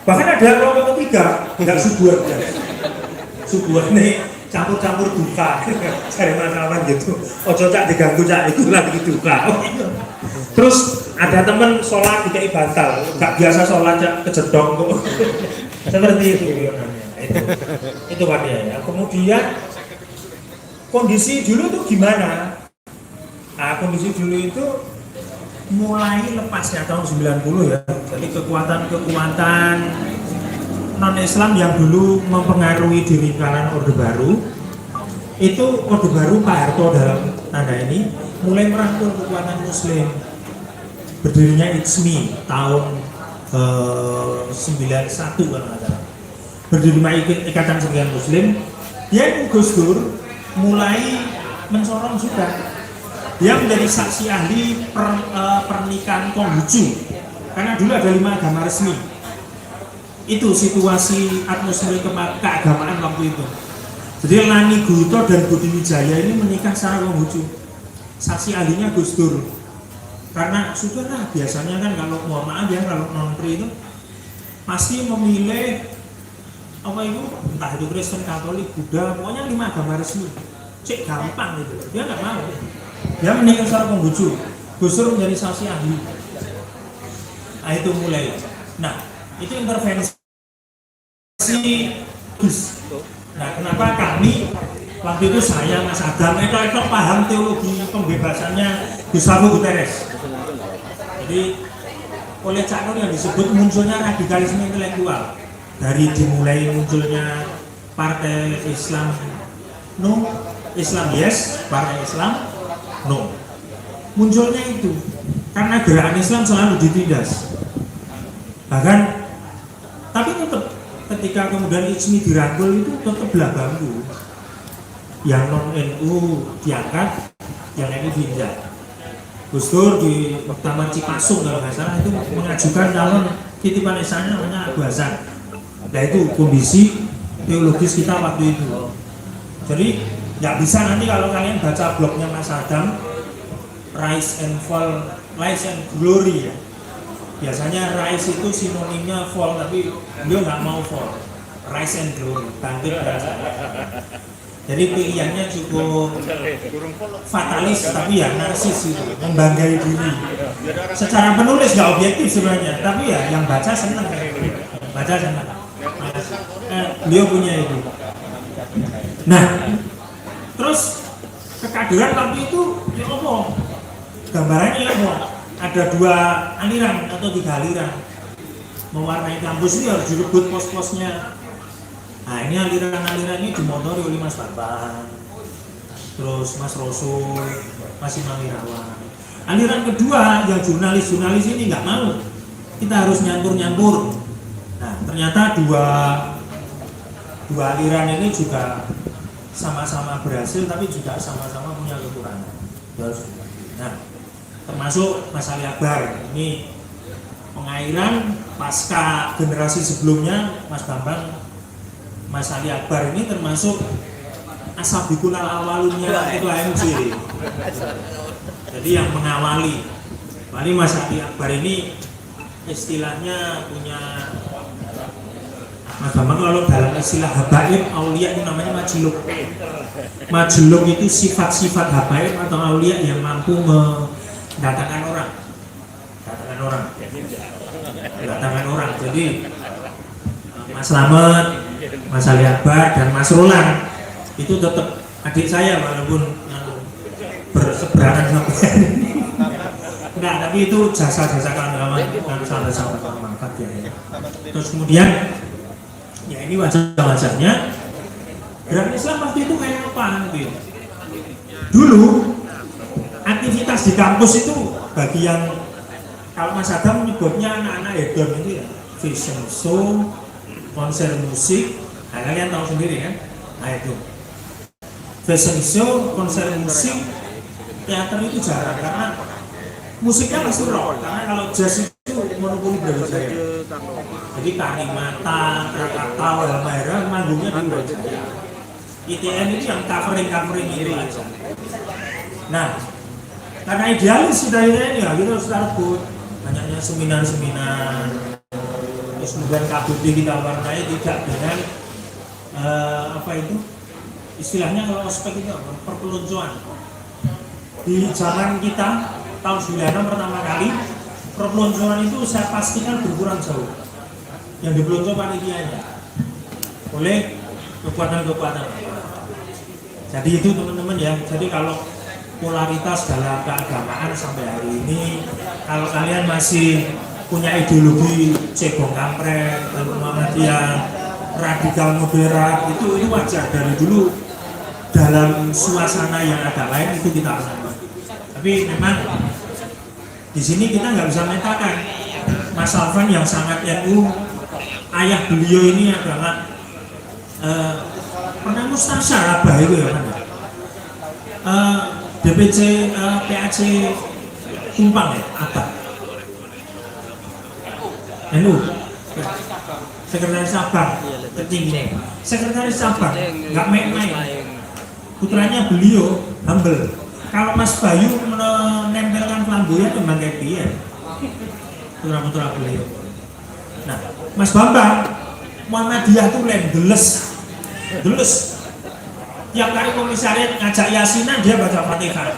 Bahkan ada kelompok ketiga nggak subuhan, subuhan nih campur duka, cari masalah gitu. Ojo cak diganggu cak itu lagi duka. Terus ada temen sholat dikai bantal, nggak biasa sholat cak kejedong kok. Seperti itu. Itu kan ya. Kemudian kondisi dulu tuh gimana? Nah, kondisi dulu itu mulai lepasnya tahun 90 ya. Jadi kekuatan non-Islam yang dulu mempengaruhi di lingkaran Orde Baru itu Orde Baru Pak Harto dalam tanda ini mulai merangkul kekuatan Muslim. Berdirinya ICMI tahun 91 kalau nggak salah. Berdirinya Ikatan Cendekiawan Muslim. Yang Gus Dur mulai mensorong juga. Dia menjadi saksi ahli pernikahan Konghucu. Karena dulu ada 5 agama resmi. Itu situasi atmosfer keagamaan waktu itu. Jadi Lani Guhito dan Budi Wijaya ini menikah secara Konghucu. Saksi ahlinya Gus Dur. Karena sudahlah, biasanya kan kalau mohon maaf ya, kalau non-pri itu pasti memilih apa itu, entah itu Kristen, Katolik, Buddha, pokoknya 5 agama resmi. Cek gampang gitu. Dia nggak mau. Dia menikah secara Konghucu. Gus Dur menjadi saksi ahli. Nah itu mulai. Nah itu intervensi Gus. Nah kenapa kami waktu itu saya Mas Adam itu paham teologi pembebasannya Gustavo Guterres. Jadi oleh Cak Nur yang disebut munculnya radikalisme intelektual dari dimulai munculnya Partai Islam No, Islam Yes, Partai Islam No. Munculnya itu karena gerakan Islam selalu ditindas. Bahkan tapi tetap ketika kemudian ICMI dirangkul itu tetaplah bangku. Yang non NU diangkat, yang NU diinjak. Gus Dur di Taman Cipasung kalau nggak salah itu mengajukan calon titipan esanya namanya Abu Hasan. Nah itu kondisi teologis kita waktu itu. Jadi nggak bisa nanti kalau kalian baca blognya Mas Adam, Rise and Fall, Rise and Glory ya. Biasanya rise itu sinonimnya fall, tapi beliau nggak mau fall. Rise and Glory, bangkit dan jadi pilihannya cukup fatalis tapi ya narsis itu, membanggai diri. Secara penulis nggak objektif sebenarnya, tapi ya yang baca senang, baca senang. Beliau punya itu. Nah, terus kekaderan waktu itu ya apa? Gambarannya ya apa? Ada 2 aliran atau 3 aliran mewarnai kampus ini, harus direbut pos-posnya. Nah ini aliran-aliran ini dimotori oleh Mas Bambang, terus Mas Rasul, Mas Imam Irawan. Aliran kedua yang jurnalis-jurnalis ini nggak mau, kita harus nyampur-nyampur. Nah ternyata dua aliran ini juga sama-sama berhasil, tapi juga sama-sama punya kekurangan. Nah termasuk Mas Ali Akbar, ini pengairan pasca generasi sebelumnya Mas Bambang. Mas Ali Akbar ini termasuk ashabikul awalunnya Ketua MC. Jadi yang mengawali. Paling Mas Ali Akbar ini istilahnya punya Mas Bambang kalau dalam istilah habaib aulia itu namanya majluk. Majluk itu sifat-sifat habaib atau aulia yang mampu mendatangkan orang. Datangkan orang. Jadi Mas Slamet, Mas Ali Akbar dan Mas Roland itu tetap adik saya walaupun berseberangan sampai enggak, tapi itu jasa-jasa kawan-kawan dan sahabat-sahabat bermanfaat ya. Terus kemudian ya ini wajah-wajahnya gerakan Islam waktu itu kayak apa gitu. Dulu aktivitas di kampus itu bagi yang kalau Mas Adam menyebutnya anak-anak hedon itu ya, fashion show, konser musik. Nah kalian tahu sendiri kan? Nah itu fashion show, konser musik, teater itu jarang karena musiknya pasti rock. Karena kalau jazz itu monopoli Brawijaya. Jadi Karimata, Krakatau, Halmahera manggungnya di Brawijaya. ITN itu yang covering itu aja. Nah karena idealis kita ini ya kita harus rebut. Banyaknya seminar-seminar. Terus kemudian KBP kita warnai tidak dengan apa itu istilahnya kalau ospek itu apa? Perpeloncoan. Di zaman kita tahun 96 pertama kali perpeloncoan itu saya pastikan berkurang jauh. Yang dipelonco panitianya oleh kekuatan-kekuatan. Jadi itu teman-teman ya. Jadi kalau polaritas dalam keagamaan sampai hari ini, kalau kalian masih punya ideologi cebong kampret dan Muhammadiyah radikal moderat itu wajar. Dari dulu dalam suasana yang agak lain itu kita alami. Tapi memang di sini kita nggak bisa mengatakan Mas Alvan yang sangat NU, ayah beliau ini adalah pernah mustasar apa itu ya kan? DPC PAC Tumpang ya apa? NU, Sekretaris Sabang tertinggi, Sekretaris Sabang nggak main-main. Putranya beliau humble. Kalau Mas Bayu menempelkan flamboyan memang kayak dia, putra-putra beliau. Nah, Mas Bambang Muhammadiyah tuh deles. Tiap kali komisariat ngajak yasinan dia baca Fatihah.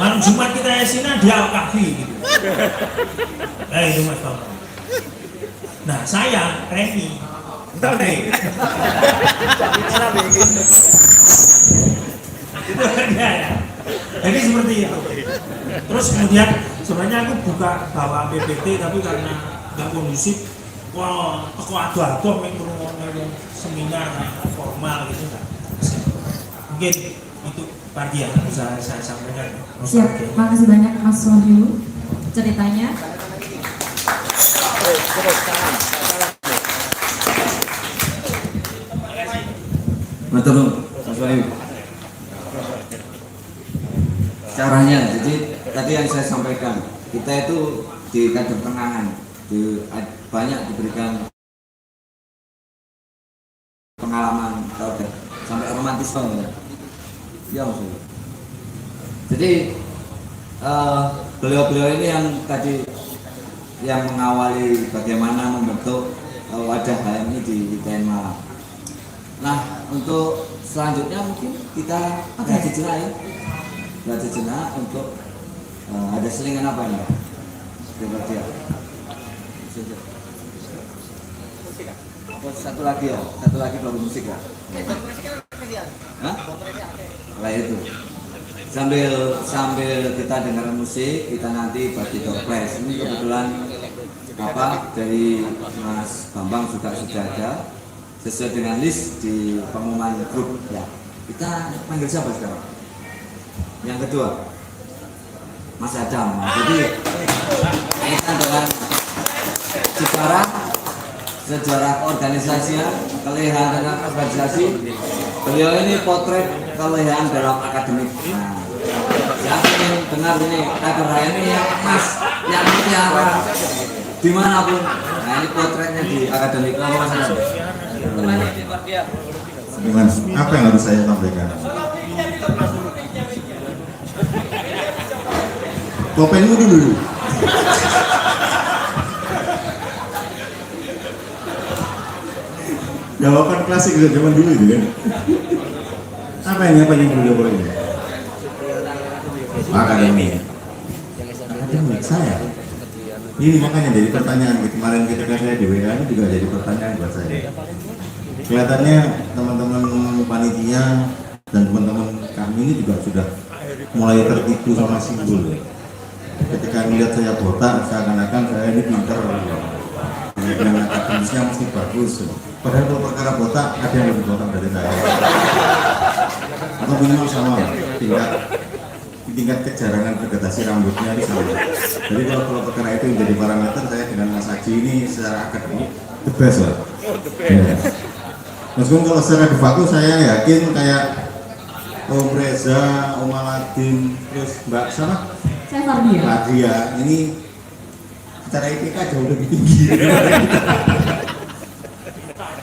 Malam Jumat kita yasinan dia al-kahfi gitu. Itu Mas Bambang. Nah, saya Reni. Itu ya. Jadi seperti itu. Terus kemudian sebenarnya aku buka bawa PPT tapi karena nggak kondusif, wah aku adu-adu main seminar formal gitu kan. Mungkin itu pagi yang bisa saya sampaikan. Siap, makasih banyak Mas Wahyu ceritanya. Betul, Mas Bayu. Caranya, jadi tadi yang saya sampaikan, kita itu di kader tengahan, banyak diberikan pengalaman sampai romantis banget. Ya maksudnya. Jadi beliau-beliau ini yang tadi yang mengawali bagaimana membentuk wadah HMI di ITN Malang. Nah, untuk selanjutnya mungkin kita ada jenak untuk ada selingan apa nih? Satu lagi baru musik ya? Hah? Lah itu. Sambil kita dengar musik, kita nanti bagi door prize. Ini kebetulan dari Mas Bambang juga sudah ada sesuai dengan list di pengumuman grup ya. Kita panggil siapa sekarang? Yang kedua Mas Adam. Jadi kaitan dengan sejarah organisasinya, kelehaan dalam organisasi. Beliau ini potret kelehaan dalam akademik. Nah, yang ingin benar ini kader HMI yang emas, yang mutiara dimanapun. Nah, ini potretnya di akademik. Apa yang harus saya sampaikan? Topengmu dulu. Jawaban klasik dari zaman dulu itu kan. Apa yang perlu jawab ini? Akademik saya. Ini makanya jadi pertanyaan kemarin ketika saya di WA ini juga jadi pertanyaan buat saya. Kelihatannya teman-teman panitia dan teman-teman kami ini juga sudah mulai tertipu sama simbol. Ketika melihat saya botak, seakan-akan saya ini pinter. Dengan akademisnya mesti bagus. Padahal kalau perkara botak, ada yang lebih botak dari saya. Atau minimal sama, tingkat kejarangan vegetasi rambutnya itu sama. Jadi kalau perkara itu menjadi parameter, saya dengan Mas Haji ini secara akademik the best lah. Ya. Meskipun kalau secara de facto saya yakin kayak Om Reza, Om Aladin, terus Mbak siapa? Saya Fardia. Fardia ini secara IPK jauh lebih tinggi.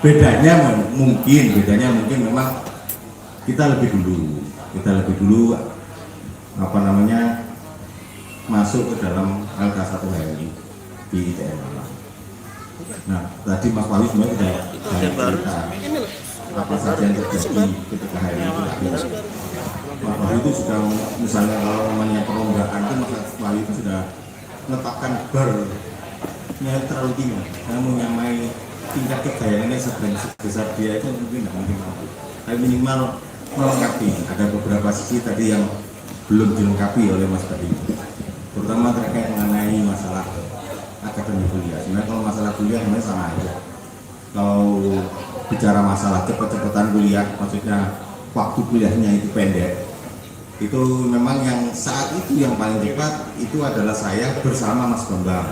bedanya mungkin memang kita lebih dulu masuk ke dalam LK1 HMI di ITN Malang. Nah, tadi Mas Wahyu sebenarnya sudah cerita apa saja yang terjadi ketika HMI itu lahir. Mas Wahyu itu sudah, misalnya kalau namanya perlombaan itu Mas Wahyu itu sudah menetapkan barnya terlalu tinggi, namun menyamai tingkat kegayaannya sebesar dia itu mungkin tidak mungkin mampu. Tapi minimal melengkapi. Ada beberapa sisi tadi yang belum dilengkapi oleh Mas Bayu. Terutama terkait mengenai masalah akademik kuliah. Sebenarnya kalau masalah kuliah sebenarnya sama aja. Kalau bicara masalah cepet-cepetan kuliah, maksudnya waktu kuliahnya itu pendek, itu memang yang saat itu yang paling cepat itu adalah saya bersama Mas Bambang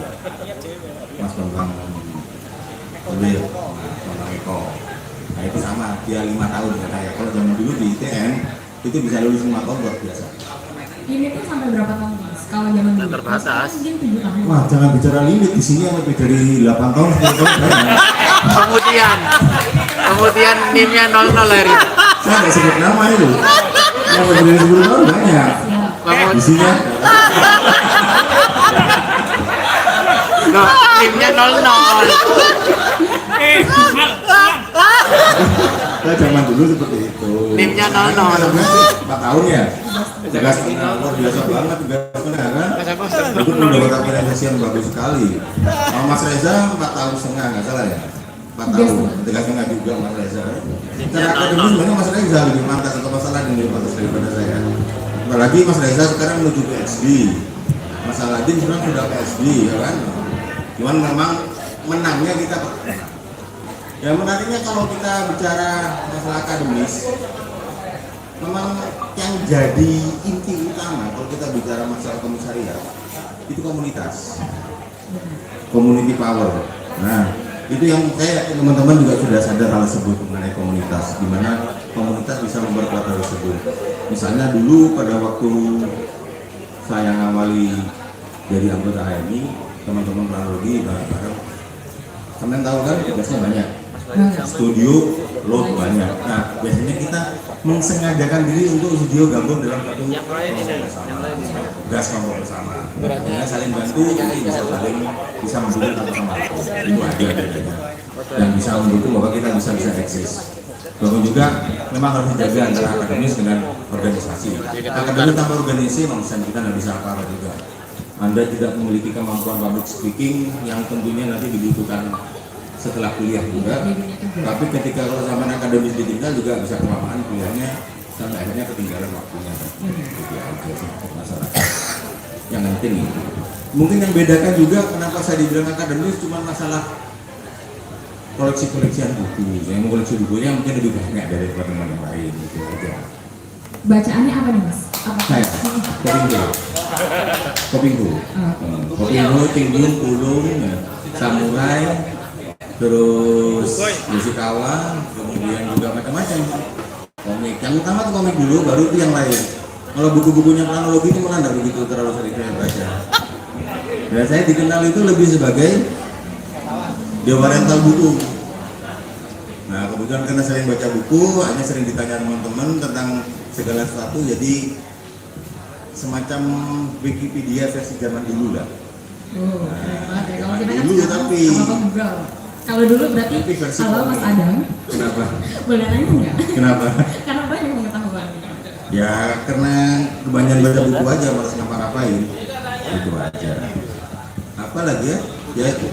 Kulir, Bambang Eko. Nah itu sama, dia 5 tahun ya saya. Kalau zaman dulu di ITN itu bisa lulus 5 tahun luar biasa. Ini tuh sampai berapa tahun Mas? Kalau zaman dulu? Terbatas. Mungkin 7 tahun. Wah jangan bicara limit, di sini yang lebih dari 8 tahun 10 tahun banyak. Kemudian NIM-nya 00 hari. Saya nggak sebut nama itu. Yang lebih dari 10 tahun banyak. Di sini NIM-nya 00. saya zaman dulu seperti itu. NIM-nya 00. 4 tahun ya. Tugas luar biasa banget tugasnya kan. Itu mendapat organisasi yang bagus sekali. Sama Mas Reza 4 tahun setengah nggak salah ya. 4 tahun. Tugasnya juga Mas Reza. Secara akademis sebenarnya Mas Reza lebih pantas atau masalah yang lebih pantas daripada saya. Apalagi Mas Reza sekarang menuju PhD. Mas Aladin sekarang sudah PhD ya kan. Cuman memang menangnya kita pernah. Ya menariknya kalau kita bicara masalah akademis, memang yang jadi inti utama kalau kita bicara masalah komisariat itu komunitas, community power. Nah itu yang saya teman-teman juga sudah sadar hal tersebut mengenai komunitas, di mana komunitas bisa memperkuat hal tersebut. Misalnya dulu pada waktu saya ngawali jadi anggota HMI, teman-teman planologi bareng-bareng, kalian tahu kan tugasnya banyak. Studio load banyak. Nah biasanya kita mensengajakan diri untuk studio gabung dalam satu tugas kelompok bersama. Artinya saling bantu, bisa mendukung satu sama lain. Itu aja bedanya. Dan bisa mendukung bahwa kita bisa eksis. Bahkan juga memang harus dijaga antara akademis dengan organisasi. Akademis tanpa organisasi nonsen, kita nggak bisa apa-apa juga. Anda tidak memiliki kemampuan public speaking yang tentunya nanti dibutuhkan setelah kuliah juga, tapi ketika kalau zaman akademis ditinggal juga bisa kelamaan kuliahnya sampai akhirnya ketinggalan waktunya. Jadi aja sih masyarakat. Yang penting mungkin yang bedakan juga kenapa saya dibilang akademis cuma masalah koleksi-koleksian buku. Yang mengoleksi bukunya mungkin lebih banyak dari teman-teman yang lain gitu aja. Bacaannya apa nih Mas? Apa? Saya Kopinghu, Tingyun, Tulung, Samurai, terus Yoshikawa, kemudian juga macam-macam komik. Yang utama tuh komik dulu, baru itu yang lain. Kalau buku-bukunya planologi itu malah tidak begitu terlalu sering saya baca. Dan saya dikenal itu lebih sebagai dewa rental buku. Nah kebetulan karena sering baca buku, hanya sering ditanya teman-teman tentang segala sesuatu, jadi semacam Wikipedia versi zaman dulu lah. Oh, keren banget ya. Kalau kita kan Dulu, sekarang tapi apa-apa ngobrol. Kalau dulu berarti kalau Mas Adam, Kenapa? boleh nanya nggak? Kenapa? Karena banyak pengetahuan. Ya karena kebanyakan baca buku aja, malas ngapa-ngapain. Itu aja. Apa lagi ya? Ya itu.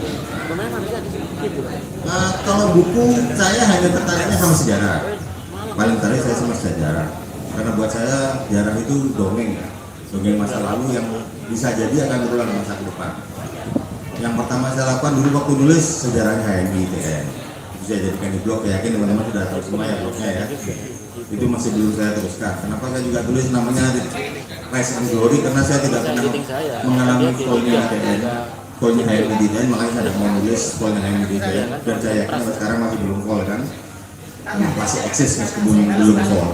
Nah, kalau buku saya hanya tertariknya sama sejarah. Paling tertarik saya sama sejarah. Karena buat saya sejarah itu dongeng ya. Dongeng masa lalu yang bisa jadi akan berulang di masa depan. Yang pertama saya lakukan dulu waktu nulis sejarahnya HMI ITN. Bisa jadikan di blog, yakin teman-teman sudah tahu semua ya blognya ya. Itu masih belum saya teruskan. Kenapa saya juga tulis namanya Rise and Glory, karena saya tidak pernah mengalami poinnya ITN, poinnya HMI ITN, makanya saya tidak mau nulis poinnya HMI ITN. Dan saya yakin sampai sekarang masih belum full kan, masih eksis meskipun belum full.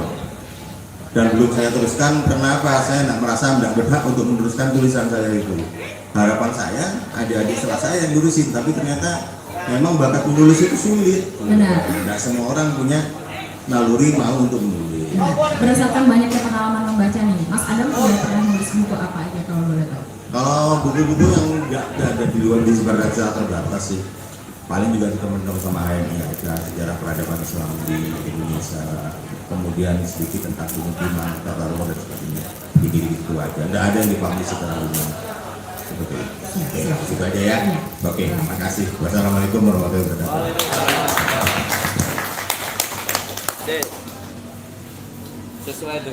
Dan belum saya teruskan, kenapa? Saya tidak merasa tidak berhak untuk meneruskan tulisan saya itu. Harapan saya, adik-adik setelah saya yang nulisin, tapi ternyata memang bakat menulis itu sulit. Benar. Tidak semua orang punya naluri mau untuk menulis. Berdasarkan banyaknya pengalaman membaca nih, Mas Adam sudah pernah nulis buku apa aja kalau boleh tahu? Kalau buku-buku yang nggak ada di luar di sebagai terbatas sih, paling juga teman-teman sama HMI ada sejarah peradaban Islam di Indonesia, kemudian sedikit tentang pemukiman, tata ruang dan sebagainya. Dikit-dikit itu aja. Tidak ada yang dipublish secara umum. Oke, itu aja ya. Oke, makasih. Wassalamualaikum warahmatullahi wabarakatuh. Sesuai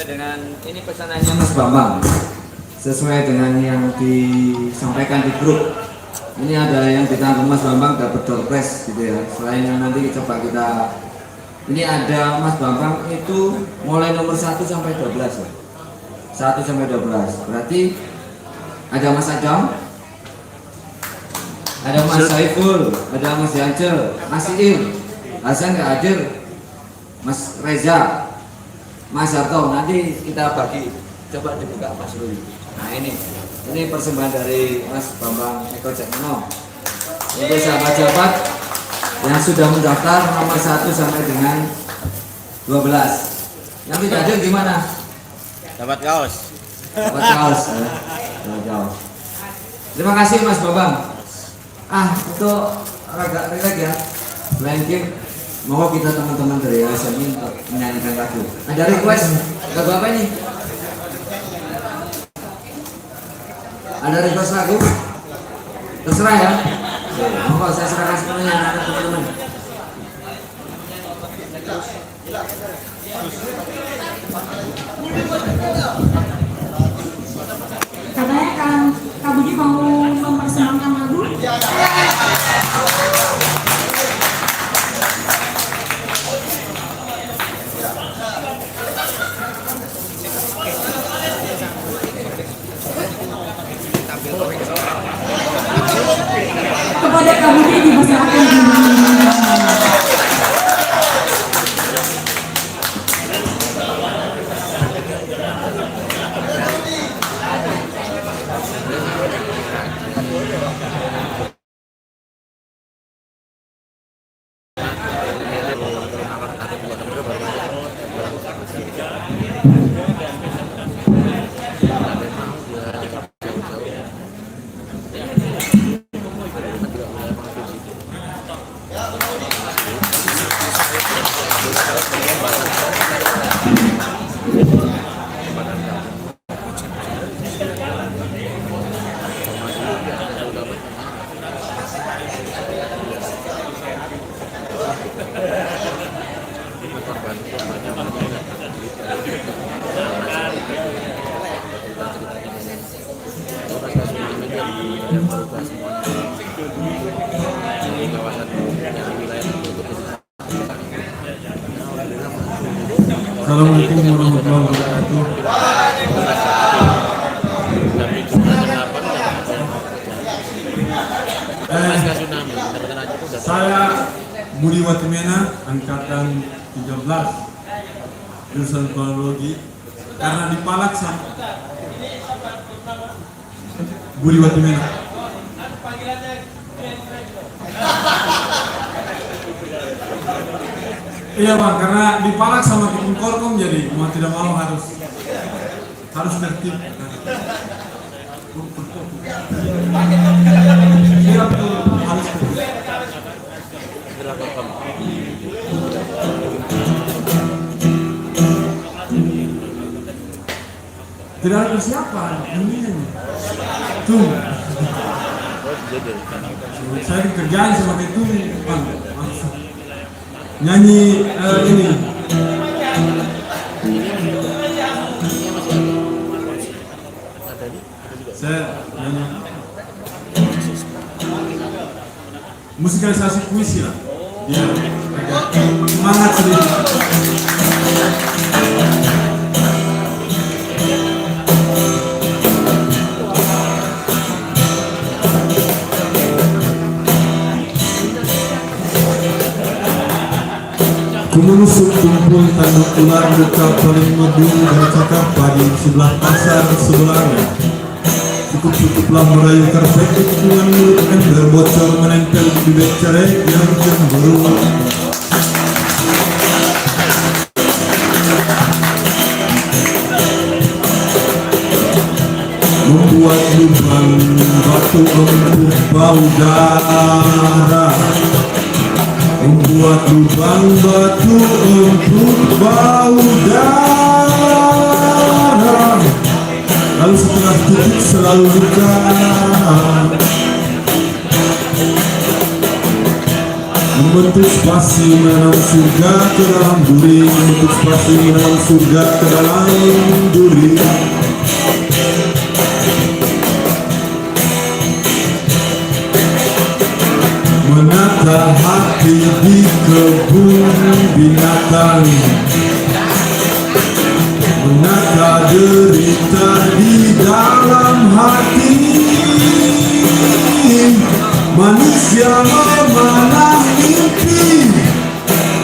dengan ini pesanannya Mas Bambang, sesuai dengan yang disampaikan di grup. Ini ada yang ditanggung Mas Bambang dapat door prize gitu ya. Selain yang nanti coba kita Ini ada Mas Bambang itu mulai nomor 1 sampai 12 ya. 1 sampai 12. Berarti ada Mas Adam, ada Mas Saiful, ada Mas Yancel, Mas Iim, Hasan nggak hadir, Mas Reza, Mas Harto. Nanti kita bagi, coba dibuka Mas Ruli. Nah ini persembahan dari Mas Bambang Eko Cekno untuk sahabat-sahabat yang sudah mendaftar nomor 1 sampai dengan 12. Yang tidak hadir gimana? Dapat kaos. Dapat kaos ya. Dapat kaos. Terima kasih Mas Bambang. Untuk agak relax ya. Selain game, mohon kita teman-teman dari ASMI untuk menyanyikan lagu. Ada request lagu apa ini? Ada request lagu? Terserah ya. Mohon saya serahkan sepenuhnya anak teman-teman. Katanya Kak Budi mau mempersembahkan lagu. Kepada Kak Budi dipersilakan. Assalamualaikum warahmatullahi wabarakatuh. Saya Budi Watimena, angkatan 13, jurusan kronologi. Karena dipalak sama Budi Watimena. Iya bang, karena dipalak sama Kim Korkom jadi mau tidak mau harus tertib. Iya betul, harus tertib. Tidak ada persiapan, ini tuh. Saya kerjaan sebagai tuh, bang. Nyanyi ini. Saya nyanyi musikalisasi puisi lah. Dia agak semangat sedikit. Ku menusuk kumpul tanduk ular buka paling merdu dan cakap padi sebelah pasar sebelahnya. Cukup-cukuplah merayu karpet dengan mulut ember bocor menempel di bibir cerai yang cemburu. Membuat lubang batu empuk bau darah. Membuat lubang batu untuk bau darah. Lalu setelah titik selalu luka. Membentuk spasi menanam surga ke dalam duri. Membentuk spasi menanam surga ke dalam duri. Menata hati di kebun binatang, menata derita di dalam hati. Manusia memanah mimpi,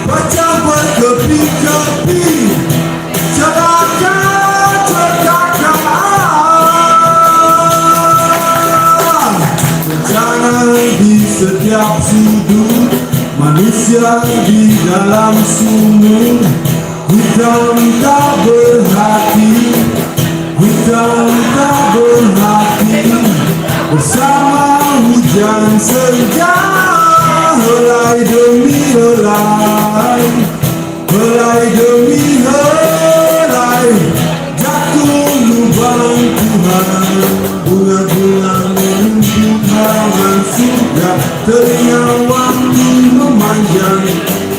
baca berkepi-kepi, celaka cekakak. Bencana di setiap sudut, manusia di dalam sumur. Hutan tak berhati, hutan tak berhati. Bersama hujan senja, helai demi helai, helai demi helai, jatuh lubang Tuhan. Bunga-bunga menuju halaman surga, telinga waktu memanjang,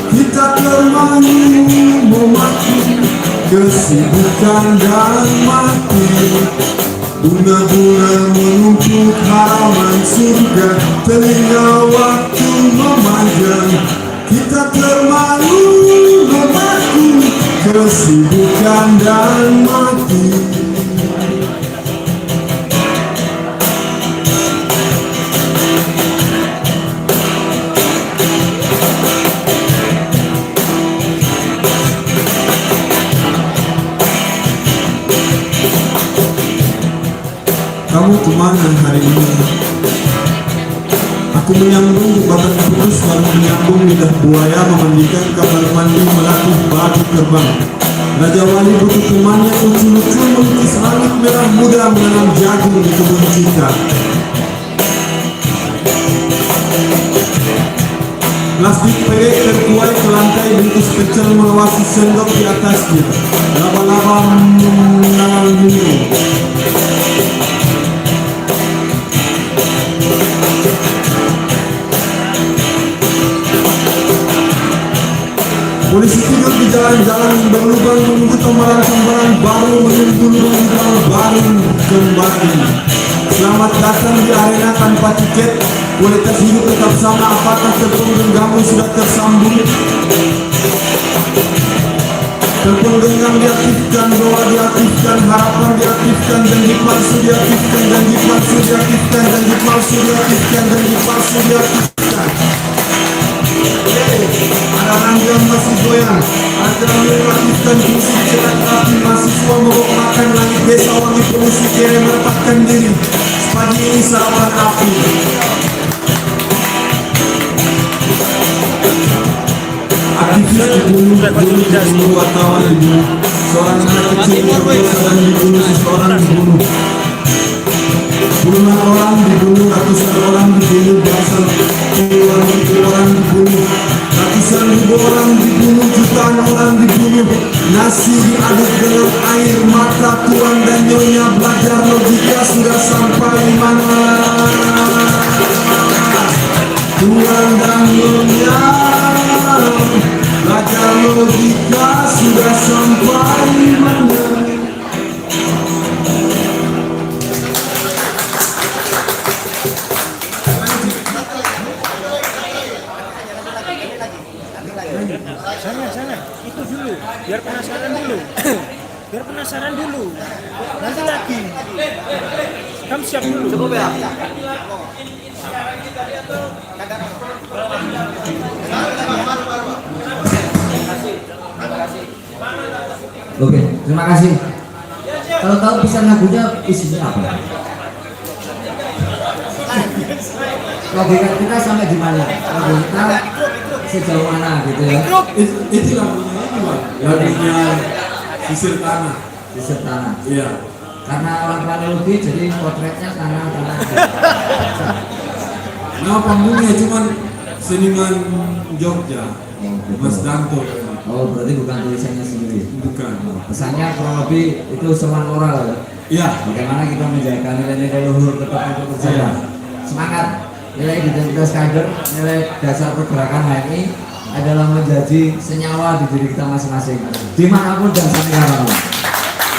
kita termangu memaki kesibukan dan mati. Bunga-bunga menumpuk halaman surga, telinga waktu memanjang, kita termalu memaku kesibukan dan mati. Kamu kemana hari ini? Aku menyambung batang putus, lalu menyambung lidah buaya, memandikan kamar mandi, melatih batu terbang. Raja Wali butuh temannya lucu-lucu, melukis langit merah muda, menanam jagung di kebun cinta. Plastik peyek tertuai ke lantai, bungkus pecel mengawasi sendok di atasnya. Laba-laba mengalaminya. Polisi tidur di jalan-jalan berlubang, menunggu tombalan-tombalan baru, menunggu lubang baru kembali. Selamat datang di arena tanpa tiket. Kualitas hidup tetap sama, apakah telepon genggammu sudah tersambung? Telepon genggam diaktifkan, doa diaktifkan, harapan diaktifkan, janji palsu diaktifkan, janji palsu diaktifkan, janji palsu diaktifkan, janji palsu diaktifkan. Ada orang yang masih goyang, ada yang mengaktifkan musik cetak rapi, mahasiswa mogok makan, langit desa wangi polusi kere merepatkan diri. Pagi ini sarapan api. Aktivis dibunuh, wartawan dibunuh, seorang anak kecil sedang dibunuh, seseorang dibunuh. Puluhan orang dibunuh, ratusan orang dibunuh, belasan puluhan ribu orang dibunuh, ratusan ribu orang dibunuh, jutaan orang dibunuh. Nasi diaduk dengan air mata, tuan dan nyonya belajar logika sudah sampai mana? Tuan dan nyonya belajar logika sudah sampai mana? Sana, itu dulu, biar penasaran dulu, nanti lagi. Kamu siap dulu. Cukup ya. Oke, terima kasih. Kalau tahu pisan lagunya isinya apa? Logika kita sampai di mana? Logika sejauh mana gitu ya? Itu lagunya ini Pak, lagunya Sisir Tanah. Sisir Tanah. Iya. Karena orang planologi jadi potretnya tanah. Nah panggungnya cuman seniman Jogja, Mas Danto. Oh berarti bukan tulisannya sendiri? Bukan. Pesannya kurang lebih itu soal moral. Iya. Bagaimana kita menjaga nilai-nilai luhur tetap untuk berjaya. Semangat. Nilai identitas kader, nilai dasar pergerakan HMI adalah menjadi senyawa di diri kita masing-masing dimanapun dan sampai kapanpun.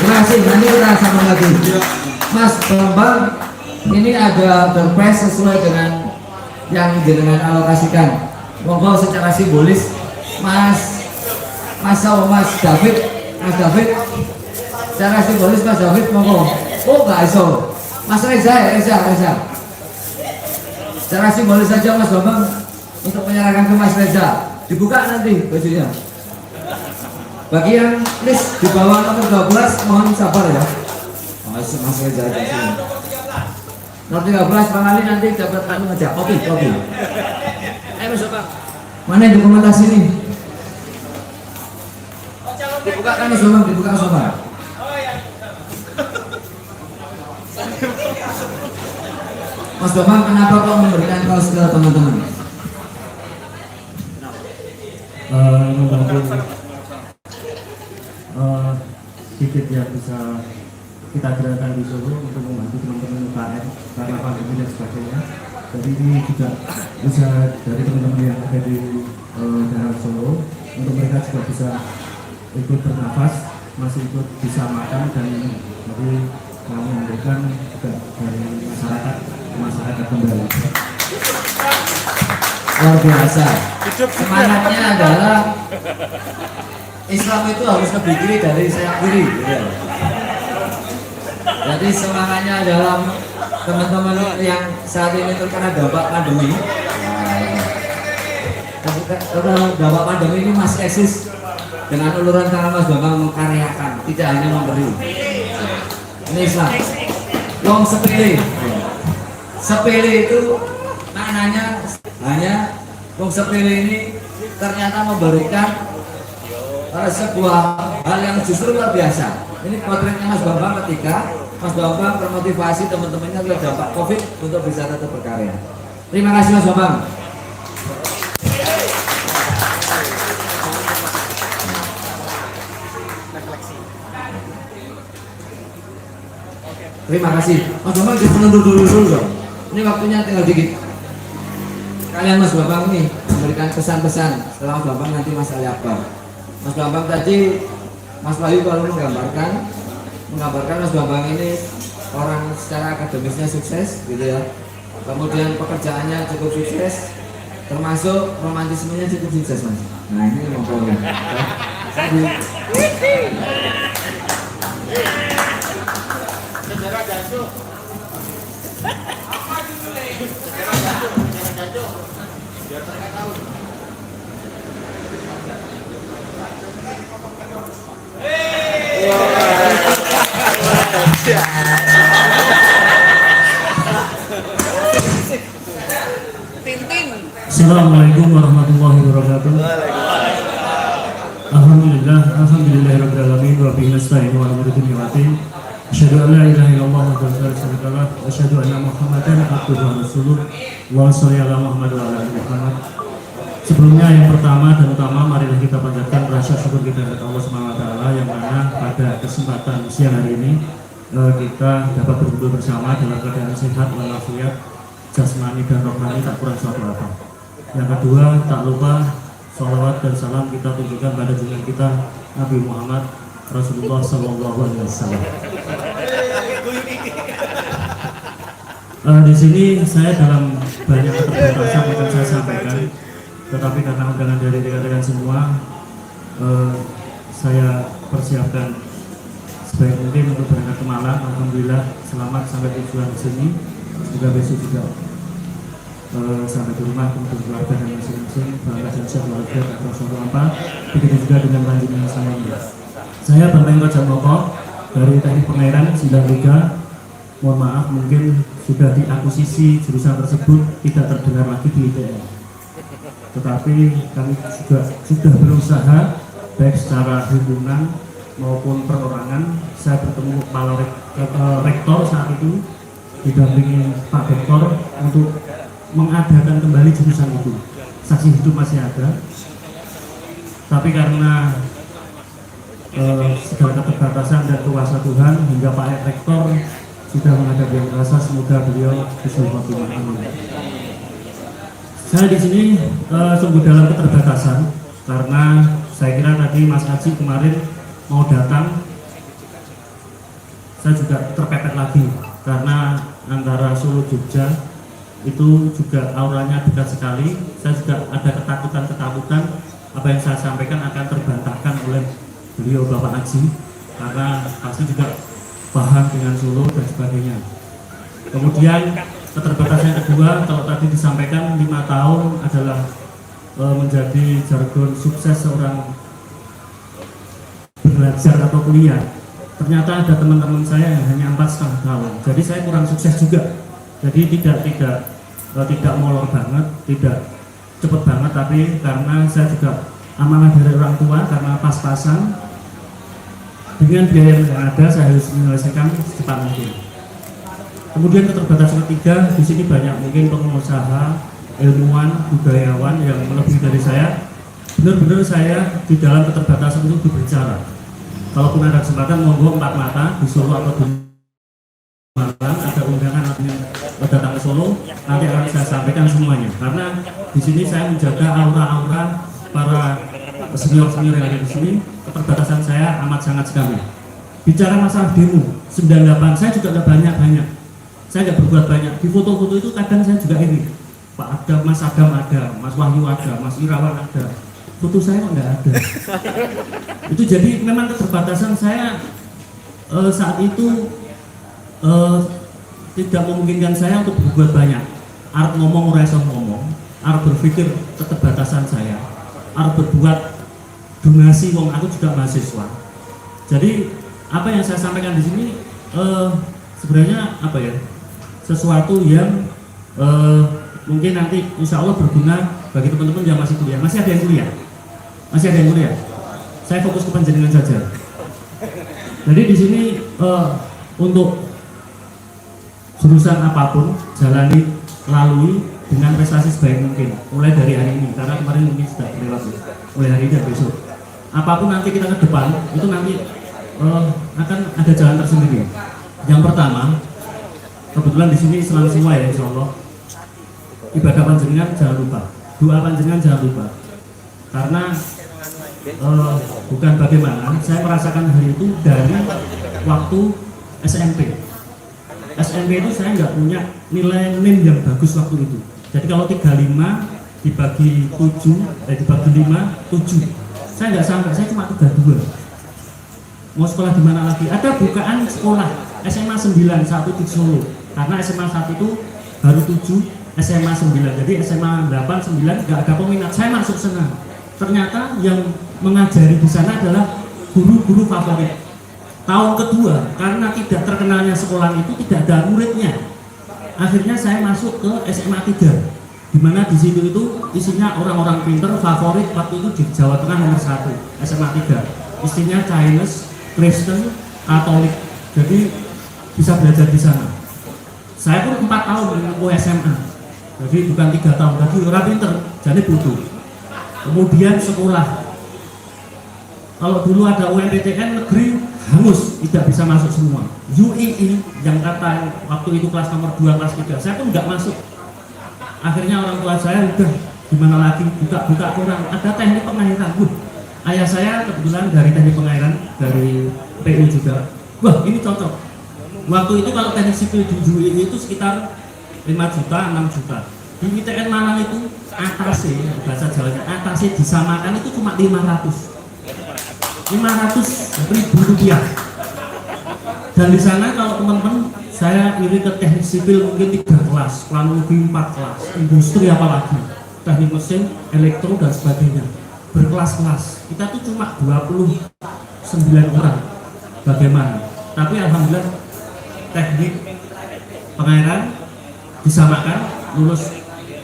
Terima kasih. Nanti kita sambung lagi. Mas Bambang, ini ada surprise sesuai dengan yang jenengan alokasikan. monggo secara simbolis Mas David secara simbolis Mas David monggo. Oh nggak iso, Mas Reza. Secara simbolis saja Mas Bambang untuk menyerahkan ke Mas Reza, dibuka nanti bajunya. Bagi yang list di bawah nomor 12 mohon sabar ya. Mas Reza aja sini. Nomor 13 Bang Ali nanti dapat aja kopi. Ayo Mas Bambang. Mana yang dokumentasi ini? Dibuka kan Mas Bambang, dibuka Mas Bambang. Mas Bambang, kenapa kau memberikan kaos ke teman-teman? Membantu sedikit yang bisa kita gerakan di Solo untuk membantu teman-teman UKM karena pandemi dan sebagainya. Jadi ini juga usaha dari teman-teman yang ada di daerah Solo untuk mereka juga bisa ikut bernafas, masih ikut bisa makan dan jadi kami memberikan juga dari masyarakat kembali. Luar biasa. Semangatnya adalah Islam itu harus lebih kiri dari sayap kiri. Gitu. Jadi semangatnya adalah teman-teman yang saat ini terkena dampak pandemi. Dampak pandemi ini masih eksis dengan uluran tangan Mas Bambang mengkaryakan, tidak hanya memberi. Ini Islam. Wong sepele. Sepele itu maknanya hanya wong sepele ini ternyata memberikan sebuah hal yang justru luar biasa. Ini potretnya Mas Bambang ketika Mas Bambang termotivasi teman-temannya terdampak COVID untuk bisa tetap berkarya. Terima kasih Mas Bambang. Terima kasih. Mas Bambang kita mundur dulu dong. Ini waktunya tinggal dikit. Kalian Mas Bambang ini memberikan pesan-pesan setelah Mas Bambang nanti Mas Ali Akbar. Mas Bambang tadi Mas Wahyu kalau menggambarkan Mas Bambang ini orang secara akademisnya sukses gitu ya. Kemudian pekerjaannya cukup sukses, termasuk romantismenya cukup sukses Mas. Nah ini monggo. Assalamualaikum warahmatullahi wabarakatuh. Alhamdulillahirabbil alamin wa bihi nasta'in wa ala kulli syai'in. Asyhadu an la ilaha illallah wa la syarika lah wa asyhadu anna Muhammadan abduhu wa rasuluh. Allahumma shalli ala Muhammad wa ala ali Muhammad. Sebelumnya yang pertama dan utama marilah kita panjatkan rasa syukur kita kepada Allah Subhanahu wa taala yang mana pada kesempatan siang hari ini kita dapat berkumpul bersama dalam keadaan sehat walafiat jasmani dan rohani tak kurang suatu apa. Yang kedua, tak lupa sholawat dan salam kita tunjukkan pada junjungan kita Nabi Muhammad Rasulullah SAW. Di sini saya dalam banyak keterbatasan akan saya sampaikan, tetapi karena undangan dari rekan-rekan semua, saya persiapkan sebaik mungkin untuk berangkat ke Malang. Alhamdulillah selamat sampai tujuan di sini. Semoga besok juga sampai di rumah untuk keluarga dan masing-masing bangga dan siap keluarga atau suatu apa. Begitu juga dengan lanjutnya saya. Saya Bambang Raja Moko dari Teknik Pengairan 93. Mohon maaf mungkin sudah diakuisisi jurusan tersebut tidak terdengar lagi di ITN. Tetapi kami juga sudah berusaha baik secara hubungan maupun perorangan. Saya bertemu kepala rektor saat itu didampingi Pak Rektor untuk mengadakan kembali jurusan itu. Saksi hidup masih ada, tapi karena segala keterbatasan dan kuasa Tuhan hingga Pak Rektor sudah menghadapi yang rasa, semoga beliau bisa khotimah. Amin. Saya di sini sungguh dalam keterbatasan karena saya kira tadi Mas Haji kemarin mau datang, saya juga terpepet lagi karena antara Solo Jogja itu juga auranya dekat sekali. Saya juga ada ketakutan apa yang saya sampaikan akan terbantahkan oleh beliau Bapak Aji, karena pasti juga paham dengan Solo dan sebagainya. Kemudian keterbatasan yang kedua, kalau tadi disampaikan 5 tahun adalah menjadi jargon sukses seorang belajar atau kuliah. Ternyata ada teman-teman saya yang hanya 4,5 tahun. Jadi saya kurang sukses juga. Jadi tidak molor banget, tidak cepat banget, tapi karena saya juga amanah dari orang tua, karena pas-pasan dengan biaya yang ada saya harus menyelesaikan secepat mungkin. Kemudian keterbatasan ketiga, di sini banyak mungkin pengusaha, ilmuwan, budayawan yang melebihi dari saya. Benar-benar saya di dalam keterbatasan itu berbicara. Kalaupun ada kesempatan, monggo 4 mata di Solo atau di Malang, ada undangan artinya datang ke Solo, nanti akan saya sampaikan semuanya. Karena di sini saya menjaga aura-aura para senior-senior yang ada di sini. Keterbatasan saya amat sangat sekali. Bicara masalah demo 98, saya juga ada banyak. Saya nggak berbuat banyak. Di foto-foto itu kadang saya juga ini, Pak ada, Mas Adam ada, Mas Wahyu ada, Mas Irawan ada. Foto saya kok nggak ada. Itu jadi memang keterbatasan saya saat itu tidak memungkinkan saya untuk berbuat banyak. Arep ngomong ora iso ngomong, arep berpikir keterbatasan saya, arep berbuat donasi, wong aku juga mahasiswa. Jadi apa yang saya sampaikan di sini sebenarnya apa ya, sesuatu yang mungkin nanti insya Allah berguna bagi teman-teman yang masih kuliah. Masih ada yang kuliah? Masih ada yang kuliah? Saya fokus ke panjenengan saja. Jadi di sini untuk jurusan apapun jalani, lalui dengan prestasi sebaik mungkin. Mulai dari hari ini, karena kemarin mungkin sudah lewat. Mulai hari ini dan besok. Apapun nanti kita ke depan, itu nanti akan ada jalan tersendiri. Yang pertama, kebetulan di sini Islam semua ya, insya Allah. Ibadah panjenengan jangan lupa, doa panjenengan jangan lupa. Karena bukan bagaimana, saya merasakan hal itu dari waktu SMP. SMP itu saya nggak punya nilai NIM yang bagus waktu itu. Jadi kalau 35 dibagi 7, dibagi 5, 7. Saya nggak sampai, saya cuma 32. Mau sekolah di mana lagi? Ada bukaan sekolah SMA 9 satu di Solo. Karena SMA 1 itu baru 7, SMA 9. Jadi SMA 8, 9 nggak ada peminat. Saya masuk sana. Ternyata yang mengajari di sana adalah guru-guru favorit. Tahun kedua, karena tidak terkenalnya sekolah itu tidak ada muridnya. Akhirnya saya masuk ke SMA 3, di mana di situ itu isinya orang-orang pinter favorit waktu itu di Jawa Tengah nomor 1, SMA 3. Isinya Chinese, Kristen, Katolik. Jadi bisa belajar di sana. Saya pun 4 tahun menempuh SMA. Jadi bukan 3 tahun, tapi orang pinter, jadi butuh. Kemudian sekolah. Kalau dulu ada UMPTN negeri hangus, tidak bisa masuk semua. UII yang kata waktu itu kelas nomor 2, kelas 3, saya pun nggak masuk. Akhirnya orang tua saya udah gimana lagi, buka kurang, ada teknik pengairan. Ayah saya kebetulan dari teknik pengairan, dari PU juga. Wah ini cocok. Waktu itu kalau teknik sipil di UII itu sekitar 5 juta, 6 juta. Di ITN Malang itu atasnya, bahasa Jawanya atasnya disamakan itu cuma 500.000 rupiah. Dan di sana kalau teman-teman saya iri ke teknik sipil mungkin 3 kelas, planologi 4 kelas, industri apalagi, teknik mesin, elektro dan sebagainya, berkelas-kelas. Kita tuh cuma 29 orang. Bagaimana? Tapi alhamdulillah teknik pengairan disamakan, lulus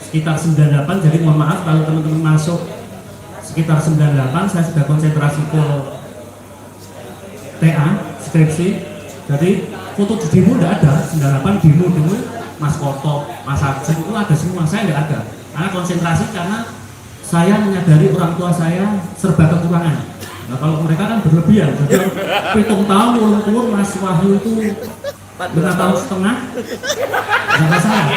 sekitar 98. Jadi mohon maaf kalau teman-teman masuk sekitar 98, saya sudah konsentrasi ke TA, skripsi. Jadi foto di demo tidak ada, 98 demo Mas Koto, Mas Arjun itu ada semua, saya tidak ada. Karena konsentrasi, karena saya menyadari orang tua saya serba kekurangan. Nah kalau mereka kan berlebihan, jadi 7 tahun ulur Mas Wahyu itu 5 tahun setengah, nggak masalah.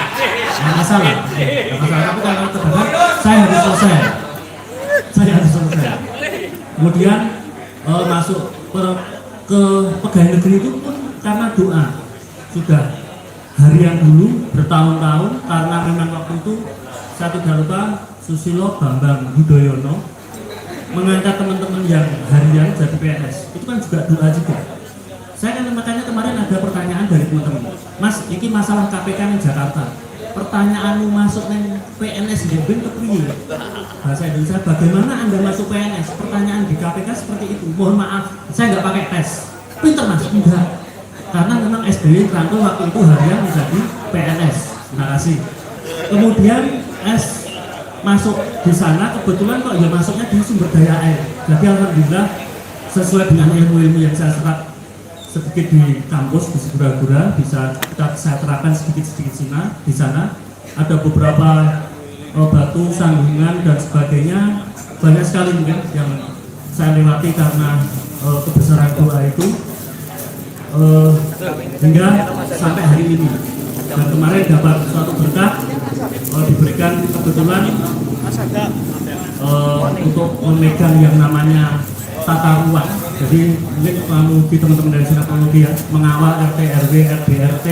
Tapi kalau terdengar, saya harus selesai. Kemudian masuk ke pegawai negeri itu pun karena doa. Sudah hari yang dulu bertahun-tahun karena memang waktu itu saya tidak lupa Susilo Bambang Yudhoyono mengangkat teman-teman yang harian jadi PNS. Itu kan juga doa juga. Saya kan makanya kemarin ada pertanyaan dari teman-teman, Mas, ini masalah KPK di Jakarta. Pertanyaanmu masuk neng PNS di ben kepriye? Bahasa Indonesia, bagaimana Anda masuk PNS? Pertanyaan di KPK seperti itu. Mohon maaf, saya nggak pakai tes. Pinter Mas, enggak. Karena memang SBY rangkul waktu itu harian menjadi PNS. Terima kasih. Kemudian masuk di sana, kebetulan kok ya masuknya di sumber daya air. Jadi alhamdulillah sesuai dengan ilmu-ilmu yang saya serap sedikit di kampus di Sigura-gura bisa saya terapkan sedikit-sedikit di sana. Ada beberapa batu sandungan dan sebagainya, banyak sekali mungkin yang saya lewati karena kebesaran doa itu hingga sampai hari ini. Dan kemarin dapat suatu berkah diberikan kebetulan untuk memegang yang namanya tata ruang. Jadi mungkin kamu di teman-teman dari Sinapologi ya, mengawal RT, RW, RD, RT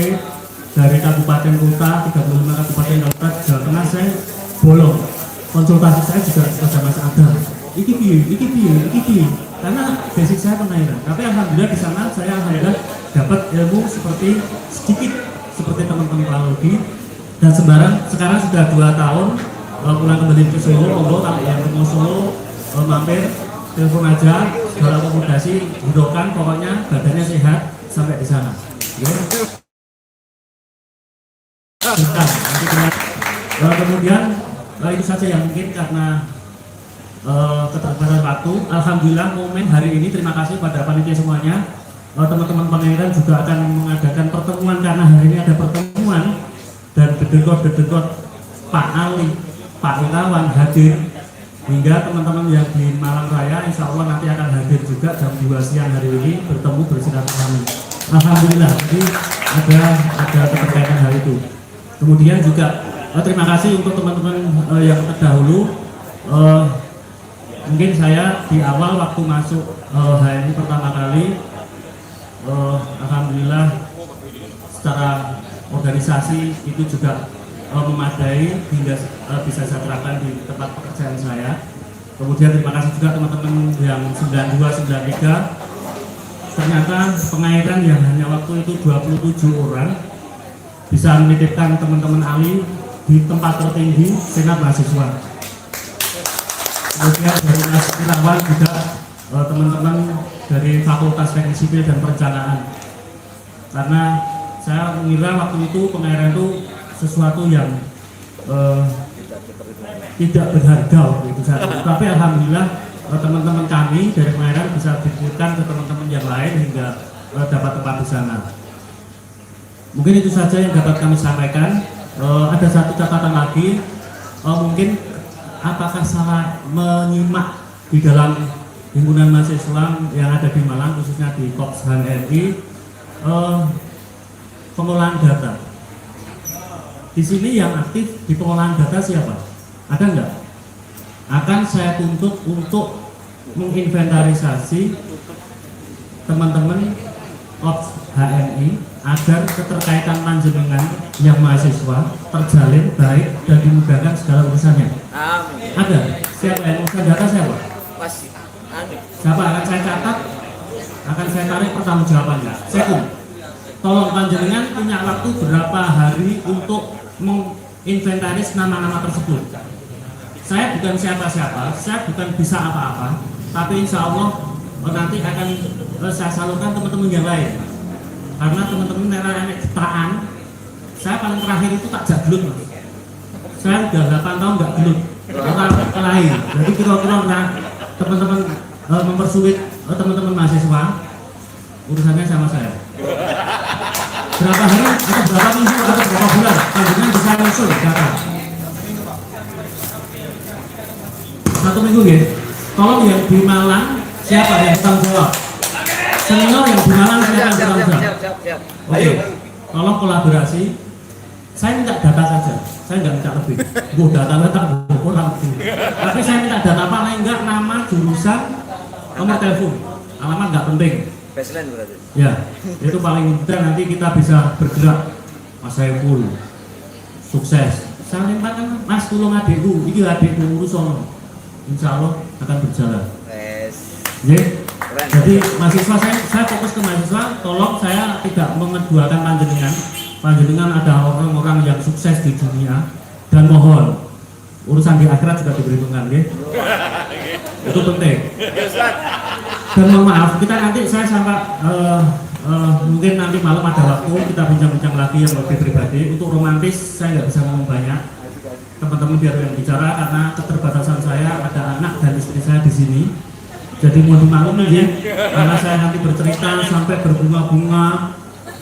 dari kabupaten kota, 35 kabupaten kota Jawa Tengah. Saya bolong konsultasi saya juga kepada Mas Adam. Iki piye, karena basic saya penairan. Tapi alhamdulillah di sana saya alhamdulillah dapat ilmu seperti sedikit seperti teman-teman Psikologi dan sekarang sudah 2 tahun pulang kembali ke Solo. Monggo kalau yang mau Solo mampir, telepon aja, segala akomodasi, budokan, pokoknya badannya sehat sampai di sana. Ya. Kemudian itu saja yang mungkin karena keterbatasan waktu. Alhamdulillah momen hari ini, terima kasih pada panitia semuanya. Teman-teman pangeran juga akan mengadakan pertemuan karena hari ini ada pertemuan dan dedekot Pak Ali, Pak Irawan hadir. Hingga teman-teman yang di Malang Raya insya Allah nanti akan hadir juga jam 2 siang hari ini bertemu bersilaturahmi. Alhamdulillah, jadi ada keterkaitan hal itu. Kemudian juga terima kasih untuk teman-teman yang terdahulu. Mungkin saya di awal waktu masuk HMI pertama kali, alhamdulillah secara organisasi itu juga memadai hingga bisa saya terapkan di tempat pekerjaan saya. Kemudian terima kasih juga teman-teman yang 92, 93. Ternyata pengairan yang hanya waktu itu 27 orang bisa menitipkan teman-teman Ali di tempat tertinggi Senat Mahasiswa. Kemudian dari Mas Irawan juga teman-teman dari Fakultas Teknik Sipil dan Perencanaan. Karena saya mengira waktu itu pengairan itu sesuatu yang tidak berharga gitu saja. Tapi alhamdulillah teman-teman kami dari pengairan bisa diberikan ke teman-teman yang lain hingga dapat tempat di sana. Mungkin itu saja yang dapat kami sampaikan. Ada satu catatan lagi, mungkin apakah salah menyimak di dalam himpunan mahasiswa yang ada di Malang, khususnya di Kops HMI, pengolahan data. Di sini yang aktif di pengolahan data siapa? Ada nggak? Akan saya tuntut untuk menginventarisasi teman-teman Kops HMI agar keterkaitan panjenengan yang mahasiswa terjalin baik dan dimudahkan segala urusannya. Amin. Ada? Siapa yang urusan data siapa? Masih. Amin. Siapa akan saya catat? Akan saya tarik pertanggungjawabannya. Sekun. Tolong panjenengan punya waktu berapa hari untuk menginventaris nama-nama tersebut. Saya bukan siapa-siapa, saya bukan bisa apa-apa, tapi insya Allah nanti akan saya salurkan teman-teman yang lain. Karena teman-teman nenek citraan, saya paling terakhir itu tak jaglut. Saya udah 8 tahun nggak gelut, kelahi. Jadi kira-kira teman-teman mempersulit teman-teman mahasiswa, urusannya sama saya. Berapa hari atau berapa minggu atau berapa bulan panjenengan bisa nyusul data? 1 minggu ya. Tolong yang di Malang siapa yang bertanggung jawab? Senior yang di Malang siapa yang bertanggung jawab? Oke, tolong kolaborasi. Saya minta data saja, saya nggak minta lebih. Data kurang lebih. Tapi saya minta data paling enggak nama, jurusan, nomor telepon, alamat nggak penting. Baseline berarti. Ya, itu paling mudah, nanti kita bisa bergerak. Mas Saiful, sukses. Saya limpahkan, Mas tolong adikku, ini adikku urus sono. Insya Allah akan berjalan. Oke. Jadi mahasiswa saya fokus ke mahasiswa, tolong saya tidak mengeduakan panjenengan. Panjenengan ada orang-orang yang sukses di dunia dan mohon urusan di akhirat juga diperhitungkan, oke? Itu penting. Dan mohon maaf, kita nanti saya sampai mungkin nanti malam ada waktu kita bincang-bincang lagi yang lebih pribadi. Untuk romantis saya nggak bisa ngomong banyak. Teman-teman biar yang bicara karena keterbatasan saya, ada anak dan istri saya di sini. Jadi mohon dimaklumi ya, karena saya nanti bercerita sampai berbunga-bunga,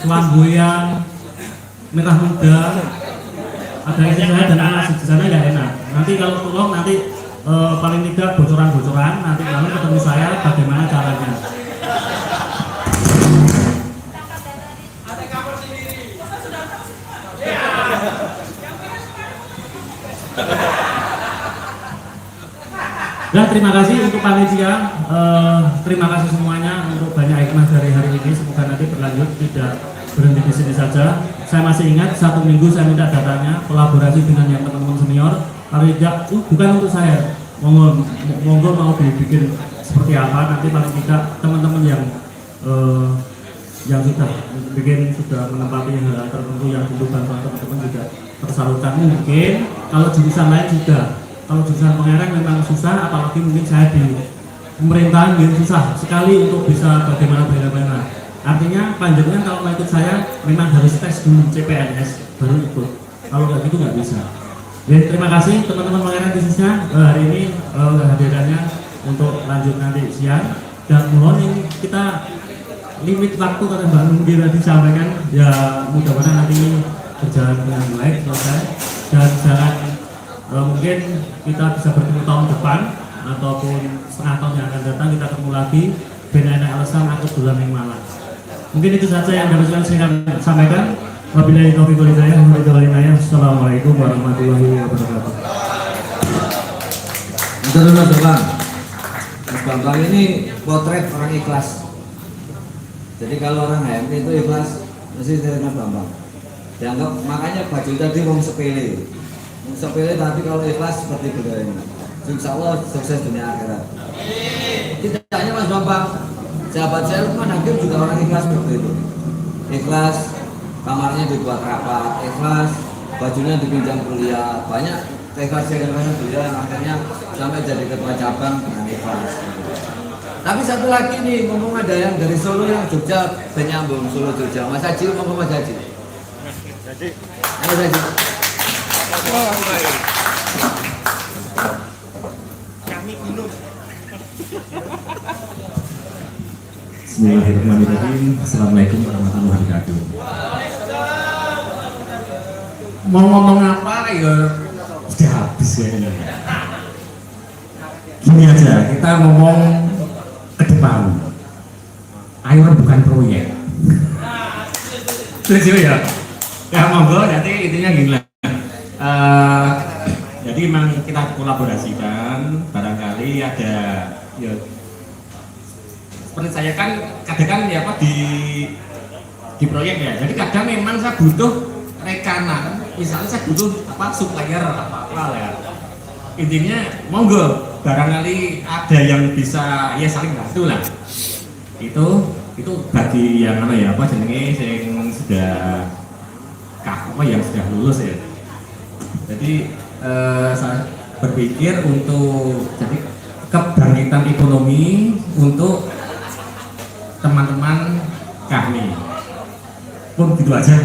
flamboyan, merah muda, ada istri saya dan anak di sana nggak enak. Nanti kalau tolong nanti paling tidak bocoran-bocoran, nanti malam ketemu saya bagaimana caranya. Nah, terima kasih untuk panitia, terima kasih semuanya untuk banyak hikmah dari hari ini. Semoga nanti berlanjut, tidak berhenti di sini saja. Saya masih ingat 1 minggu saya minta datanya, kolaborasi dengan yang teman-teman senior. Kalau tidak, bukan untuk saya. Monggo mau dibikin seperti apa? Nanti paling tidak teman-teman yang sudah menempati hal tertentu yang dibutuhkan teman-teman juga tersalurkan. Mungkin kalau jurusan lain sudah. Kalau jurusan pengerek memang susah, apalagi mungkin saya di pemerintahan yang susah sekali untuk bisa bagaimana. Artinya panjenengan kalau mau ikut saya memang harus tes dulu CPNS baru ikut. Kalau nggak gitu nggak bisa. Ya, terima kasih teman-teman pengerek khususnya hari ini kehadirannya untuk lanjut nanti siang. Dan mohon ini kita limit waktu kata Mbak Nunggi tadi sampaikan, ya mudah-mudahan nanti berjalan dengan baik selesai dan jangan mungkin kita bisa bertemu tahun depan ataupun setengah tahun yang akan datang kita ketemu lagi ben enak alasan aku bulan yang malam. Mungkin itu saja yang dapat saya sampaikan. Wabillahi taufiq wal hidayah. Assalamualaikum warahmatullahi wabarakatuh. Terus Mas Bambang ini potret orang ikhlas. Jadi kalau orang HMT itu ikhlas mesti dari Mas Bambang. Dianggap makanya baju tadi wong sepele. Tapi kalau ikhlas seperti beliau ini, insya Allah sukses dunia akhirat. Tidak hanya Mas Bambang, sahabat saya Lukman Hakim juga orang ikhlas seperti itu. Ikhlas, kamarnya dibuat rapat, ikhlas, bajunya dipinjam kuliah, banyak ikhlas yang beliau yang akhirnya sampai jadi ketua cabang dengan ikhlas. Tapi satu lagi nih, ngomong ada yang dari Solo yang Jogja, penyambung Solo Jogja, Mas Haji, ngomong Mas Haji. Mas Haji. Kami minum. Bismillahirrahmanirrahim. Assalamualaikum warahmatullahi wabarakatuh. Mau ngomong apa ya? Sudah habis ya ini. Gini aja, kita ngomong ke depan. Ayo bukan proyek. Setuju ya? Ya monggo, nanti intinya gini lah. Jadi memang kita kolaborasikan, barangkali ada ya seperti saya kan kadang ya apa di proyek ya. Jadi kadang memang saya butuh rekanan, misalnya saya butuh apa supplier apa ya. Intinya monggo, barangkali ada yang bisa ya saling bantu lah. Itu bagi yang mana ya apa jenenge yang sudah yang sudah lulus ya. Jadi saya berpikir untuk jadi kebangkitan ekonomi untuk teman-teman kami. Pun gitu aja.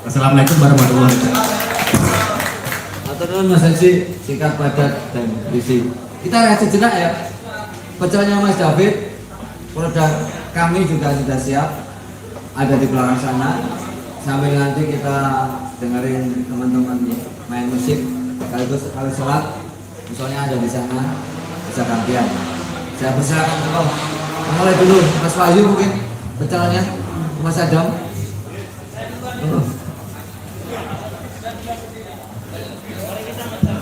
Assalamualaikum warahmatullahi wabarakatuh. Atur Mas Haji, singkat padat dan berisi. Kita lihat sejenak ya. Pecelnya Mas David, produk kami juga sudah siap, ada di belakang sana. Sambil nanti kita dengerin teman-teman main musik sekaligus kali sholat, misalnya ada di sana bisa gantian. Saya persilakan dulu, mulai dulu Mas Wahyu mungkin pecelnya, Mas Adam.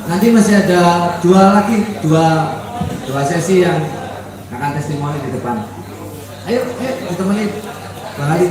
Nanti masih ada dua sesi yang akan testimoni di depan. Ayo ditemani Bang Ali.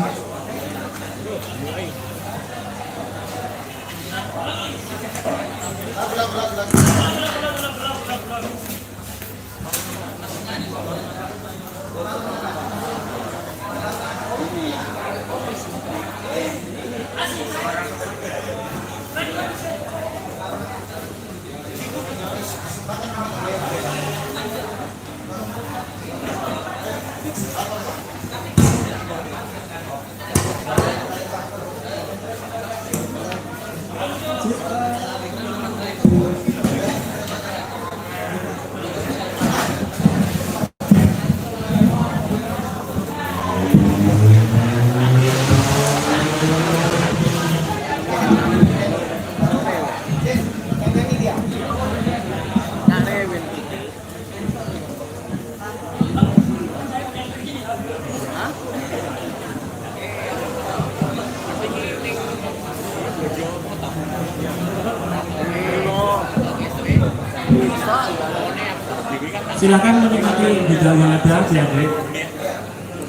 Silakan menikmati bidang yang ada di adik.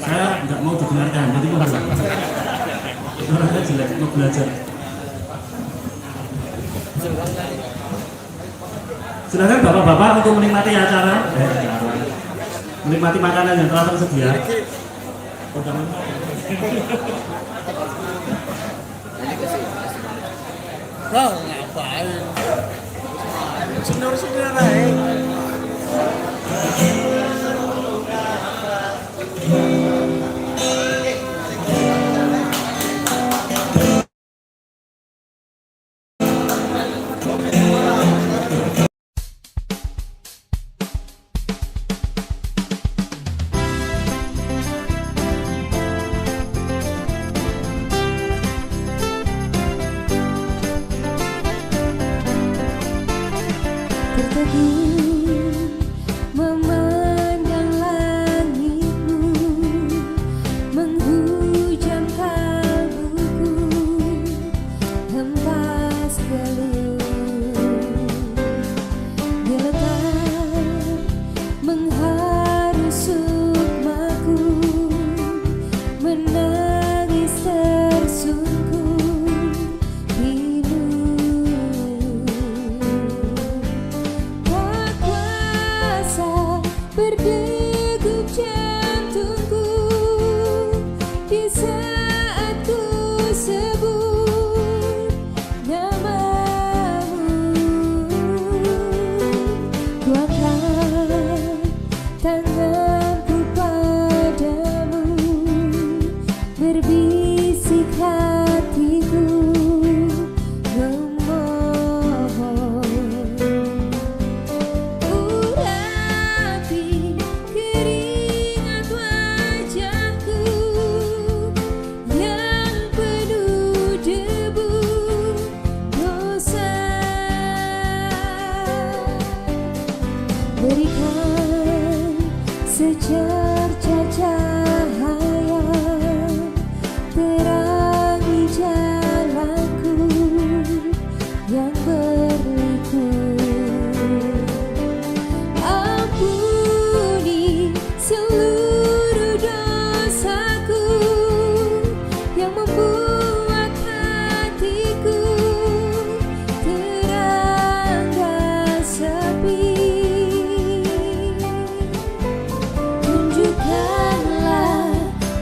Saya nggak mau didengarkan, nanti mau suaranya jelek, mau belajar. Silakan bapak-bapak untuk menikmati acara, menikmati makanan yang telah tersedia. Oh, ngapain? Senior-senior lain. Memandang langitmu, menghujam kalbuku, hempas gelut, getar mengharus sukmaku, menangis tersungkur pilu. Tak kuasa berdegup jantungku di saat ku sebut namamu. Ku angkat tanganku padamu, berbisik hatiku memohon. Urapi keringat wajahku yang penuh debu dosa. Berikan secercah cahaya, terangi jalanku yang berliku. Ampuni seluruh dosaku yang membuat hatiku terangga sepi. Tunjukkanlah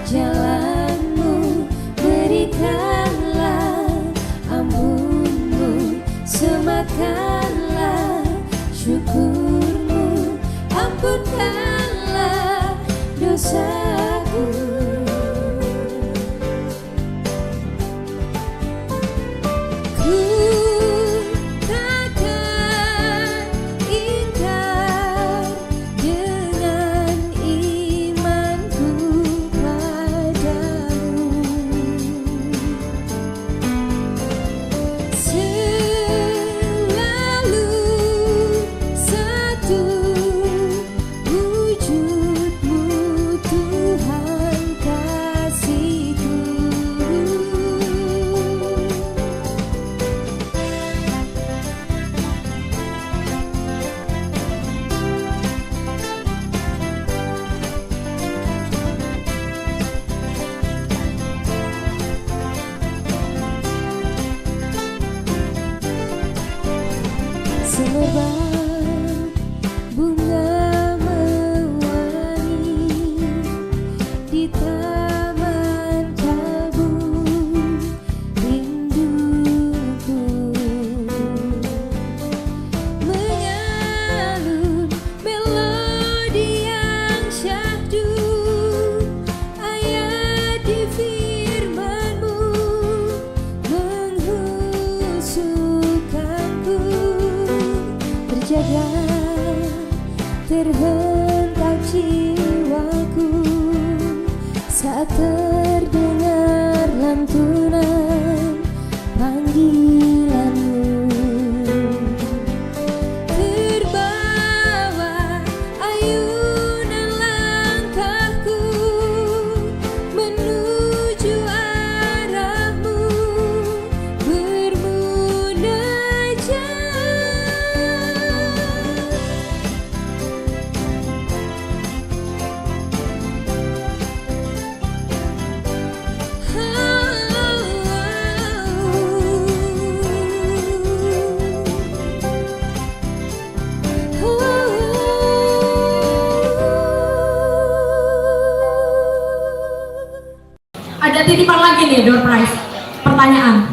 jalanmu, berikanlah ampunmu, sematkanlah syukurmu, ampunkanlah dosaku. Ku takkan ingkar dengan imanku padamu. Selalu satu wujudmu Tuhan. Semerbak bunga mewangi di taman kalbu rinduku, mengalun melodi yang syahdu, ayat di firman-Mu menghusukkanku, terjaga terhentak jiwaku saat terdengar lantunan panggilan-Mu. Terbawa ayunan langkahku menuju arah-Mu bermunajat. Ada titipan lagi nih, door prize. Pertanyaan.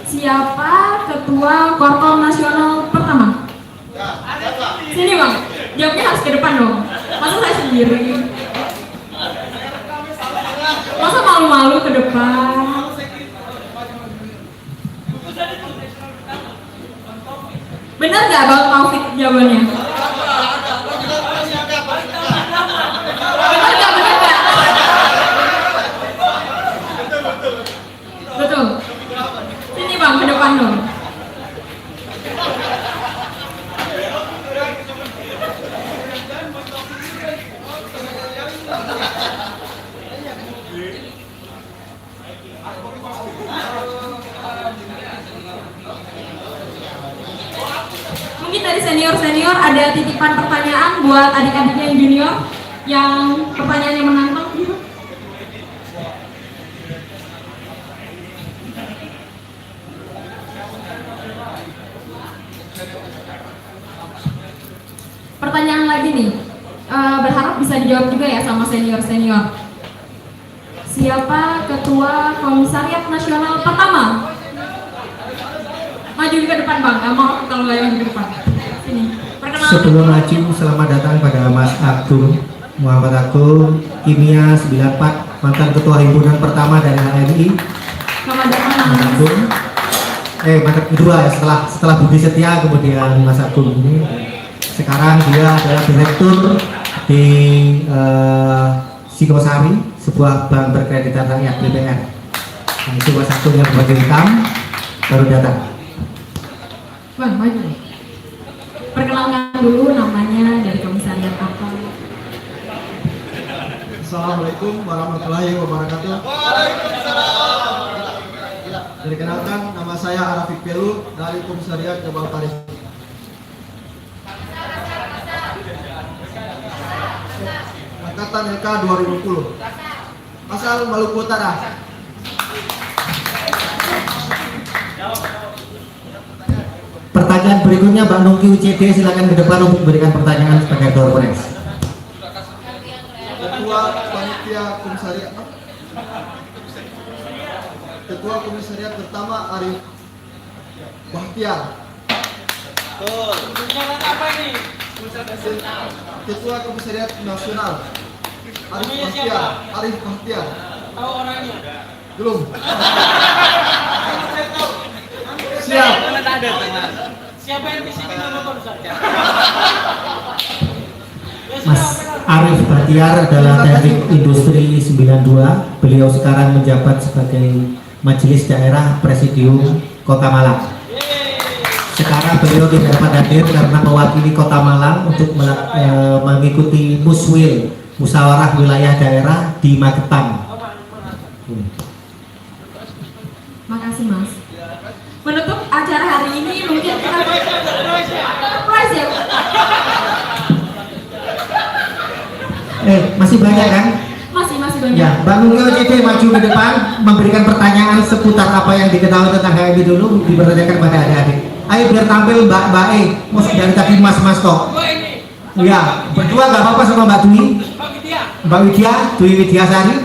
Siapa ketua Korpol Nasional pertama? Sini bang, jawabnya harus ke depan dong. Masa saya sendiri? Masa malu-malu ke depan? Bener gak bang Taufik jawabannya? Bener gak? Betul. Sini bang, ke depan dong. Mungkin dari senior-senior ada titipan pertanyaan buat adik-adiknya yang junior yang pertanyaannya menantang gitu. Pertanyaan lagi nih, berharap bisa dijawab juga ya sama senior-senior. Siapa ketua Komisariat Nasional pertama? Maju ke depan bang, gak mau kalau lewat ke depan. Sini. Perkenalan. Sebelum maju, selamat datang pada Mas Agung Muhammad Agung, Kimia 94, mantan Ketua Himpunan pertama dari HMI. Selamat datang Mas Mas. Agung. Mantan kedua ya, setelah Budi Setia kemudian Mas Agung ini. Sekarang dia adalah direktur di Sikosari, sebuah bank berkreditan rakyat BPR. Nah, itu Mas Agung yang baju hitam baru datang. Bang, maju nih. Perkenalkan dulu namanya, dari komisariat apa. Assalamualaikum warahmatullahi wabarakatuh. Perkenalkan, nama saya Arafik Pelu dari Komisariat Jabal Paris. Angkatan LK 2020. Asal Maluku Utara. Pertanyaan berikutnya Mbak Nungki UCD, silakan ke depan untuk memberikan pertanyaan sebagai door prize. Ketua Panitia Komisariat. Ketua Komisariat pertama Arif Bahtiar. Ketua Komisariat Nasional Arif Bahtiar. Tahu orangnya? Belum. Siap. Siapa yang bisikin nama barusan? Mas Arif Bahtiar adalah Teknik Industri 92. Beliau sekarang menjabat sebagai Majelis Daerah Presidium Kota Malang. Sekarang beliau tidak dapat hadir karena mewakili Kota Malang untuk mengikuti Muswil, Musyawarah Wilayah Daerah di Magetan. Makasih Mas. Menutup acara hari ini mungkin kita surprise ya. Masih banyak kan? Masih selanjutnya. Ya, Mbak Nunggi OCD maju ke depan memberikan pertanyaan seputar apa yang diketahui tentang HMI dulu dipertanyakan pada adik-adik. Ayo biar tampil Mbak E, dari tadi Mas kok. Dua ini. Ya, berdua nggak apa-apa sama Mbak Dwi, Bagi dia. Mbak Widya, Dwi Widyasari.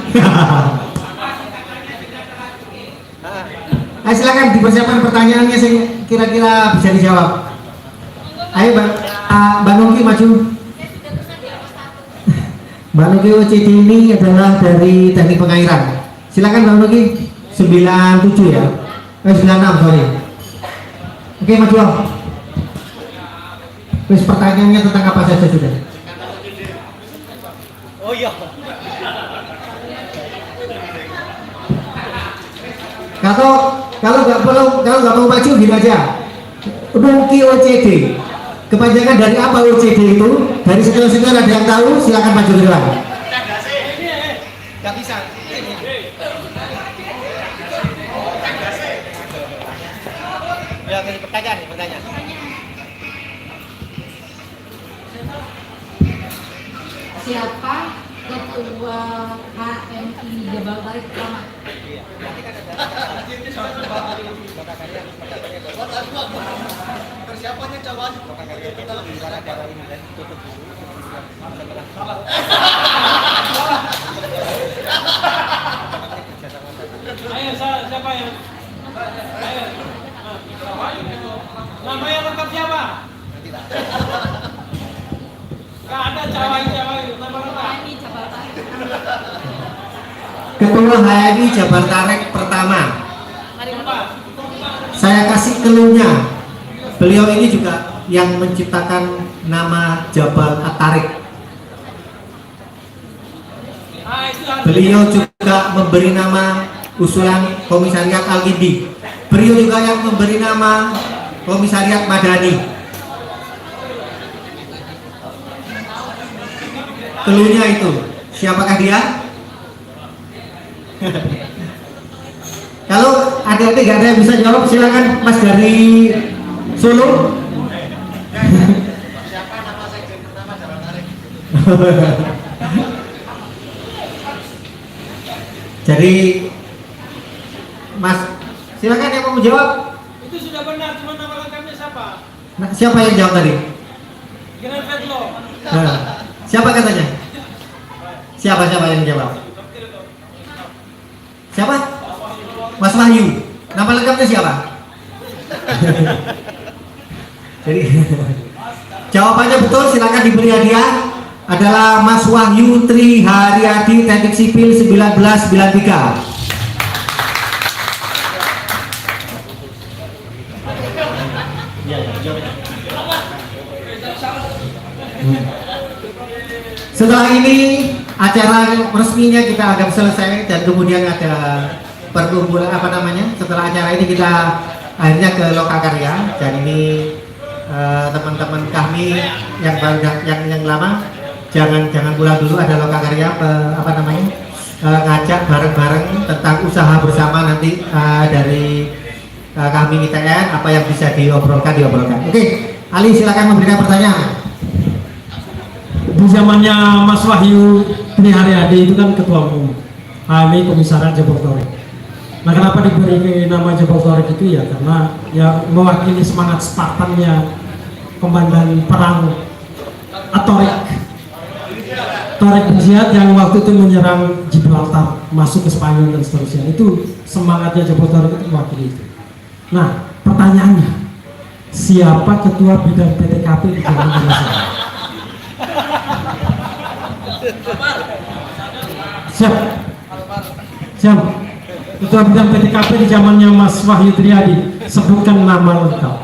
Ayo silakan dipersiapkan pertanyaannya sih kira-kira bisa dijawab. Ayo Mbak Nunggi maju. Mbak Nunggi OCD ini adalah dari teknik pengairan. Silakan Mbak Nunggi. 97 ya. 96 sorry. Oke maju. Terus pertanyaannya tentang apa saja sudah? Oh iya. Kalau nggak mau maju gini aja. Nunggi OCD. Kepanjangan dari apa OCD itu? Dari senior-senior ada yang tahu? Silakan maju ke depan. Nggak bisa. Ya, pertanyaan. Siapa ketua HMI Jabal Tarik pertama? Persiapannya cawan. Ayo, siapa yang? Ayo. Nama yang lengkap siapa? Gak ada cawai, nama lengkap. Ketua HMI Jabar Tarik pertama. Saya kasih clue-nya. Beliau ini juga yang menciptakan nama Jabal Tarik. Beliau juga memberi nama usulan Komisariat Al-Kindi. Beliau juga yang memberi nama Komisariat Madani. Clue-nya itu. Siapakah dia? Kalau adik-adik gak ada yang bisa jawab, silakan Mas dari Solo. Siapa nama sekjen pertama Jabal Tarik? Jadi Mas, silakan yang mau menjawab. Itu sudah benar, cuma nama lengkapnya siapa? Nah, siapa yang jawab tadi? Grand Fedlo. Nah, siapa katanya? Siapa yang jawab? Siapa? Mas Wahyu. Nama lengkapnya siapa? Jadi jawabannya betul, silakan diberi hadiah. Adalah Mas Wahyu Tri Haryadi, Teknik Sipil 1993. Setelah ini acara resminya kita akan selesai dan kemudian ada perkumpulan setelah acara ini kita akhirnya ke Lokakarya dan ini teman-teman kami yang lama jangan pulang dulu, ada Lokakarya ngajak bareng-bareng tentang usaha bersama nanti dari kami ITN apa yang bisa diobrolkan. Oke, Ali silakan memberikan pertanyaan. Di zamannya Mas Wahyu Tri Haryadi itu kan ketua umum HMI Komisariat Jabal Tarik. Nah, kenapa diberi nama Jabal Tarik itu ya karena ya mewakili semangat Spartannya komandan perang Tarik bin Ziyad yang waktu itu menyerang Gibraltar, masuk ke Spanyol dan seterusnya. Itu semangatnya Jabal Tarik itu mewakili itu. Nah, pertanyaannya, siapa ketua bidang PTKP di zaman Indonesia? Siap. Ketua bidang PTKP di zamannya Mas Wahyu Triadi, sebutkan nama lengkap.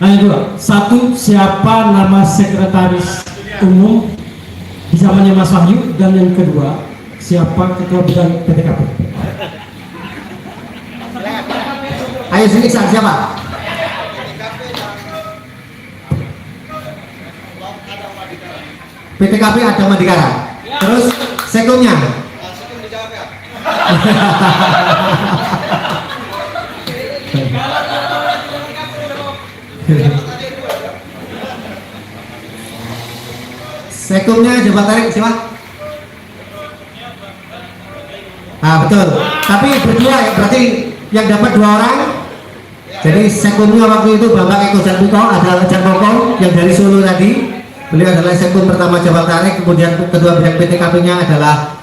Nah, yang kedua, satu, siapa nama sekretaris umum di zamannya Mas Wahyu, dan yang kedua, siapa ketua bidang PTKP? Ayo sini siapa? PTKP ada Madikara. Terus sekunnya? Sekumnya coba tarik siapa? Ah betul. Tapi berdua ya, berarti yang dapat 2 orang. Jadi sekumnya waktu itu Bapak Eko Jatmiko adalah Jatmoko yang dari Solo tadi. Beliau adalah sekum pertama Jabal Tarik. Kemudian kedua bidang PTKP-nya adalah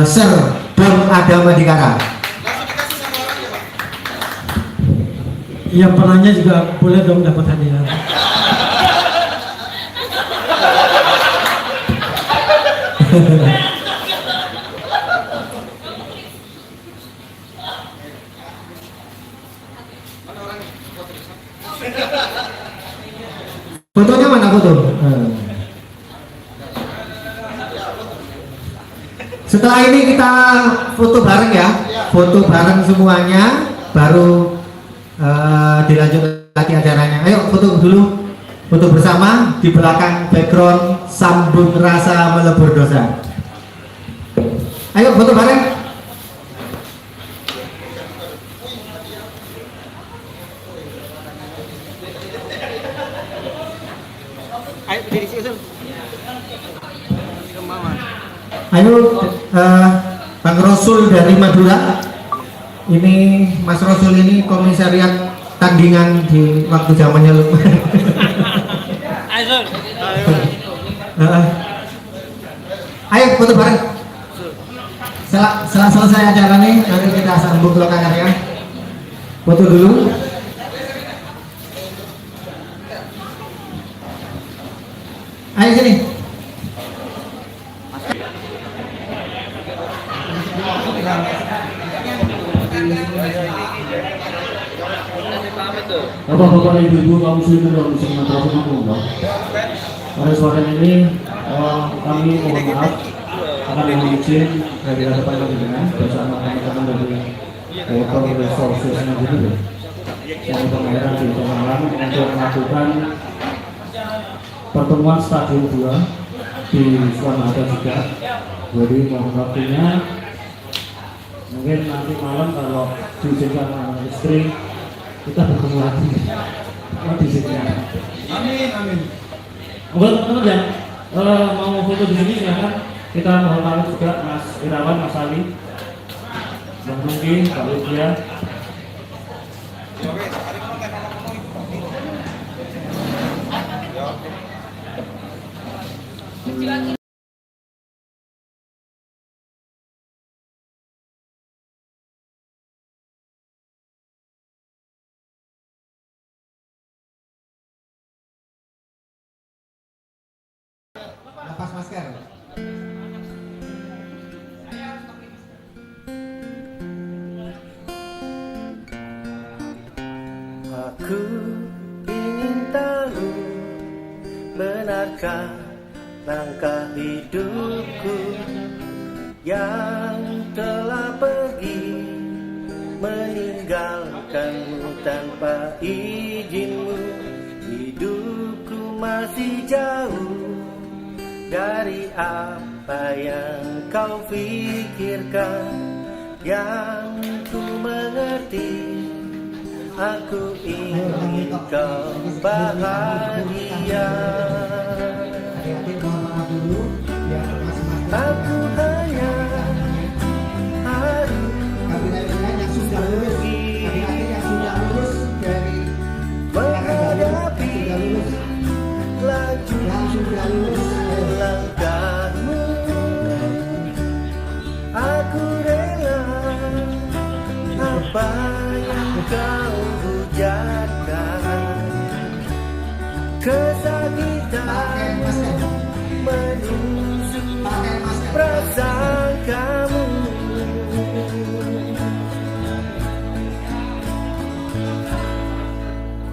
Sir Don Adam Madikara. Yang penanya juga boleh dong dapat hadiah. Fotonya mana foto? Setelah ini kita foto bareng ya, foto bareng semuanya, baru dilanjut lagi acaranya. Ayo foto dulu, foto bersama di belakang background sambung rasa melebur dosa. Ayo foto bareng. Ayo berdiri sih Usul. Ayo Bang Rasul dari Madura. Ini Mas Rasul ini komisariat tandingan di waktu zamannya Lukman. Ayo foto bareng. Setelah selesai acara nih, nanti kita sambung ke lokalnya. Foto dulu. Ayo sini. Bapak-bapak, ibu-ibu, kaum muslimin dan muslimat rahimakumullah. Pada sore ini kami mohon maaf akan mohon izin dari hadapan panjenengan bersama teman-teman dari Water Resources Nigeria yang pengairan di Pemalang untuk melakukan pertemuan stadium 2 di Suramada juga. Jadi mohon waktunya, mungkin nanti malam kalau diizinkan sama istri kita bertemu lagi di sini. Amin, amin. Buat teman-teman yang mau foto di sini silakan. Kita mohon maaf juga Mas Irawan, Mas Ali, Bang Nungki, Pak Widya. Lepas masker. Aku ingin tahu, benarkah langkah hidupku yang telah pergi meninggalkanmu tanpa izinmu. Hidupku masih jauh dari apa yang kau pikirkan. Yang ku mengerti, aku ingin kau bahagia. Aku hanya harus pergi menghadapi laju langkahmu. Aku rela apa yang kau hujatkan, kesakitan menusuk perasaan kamu.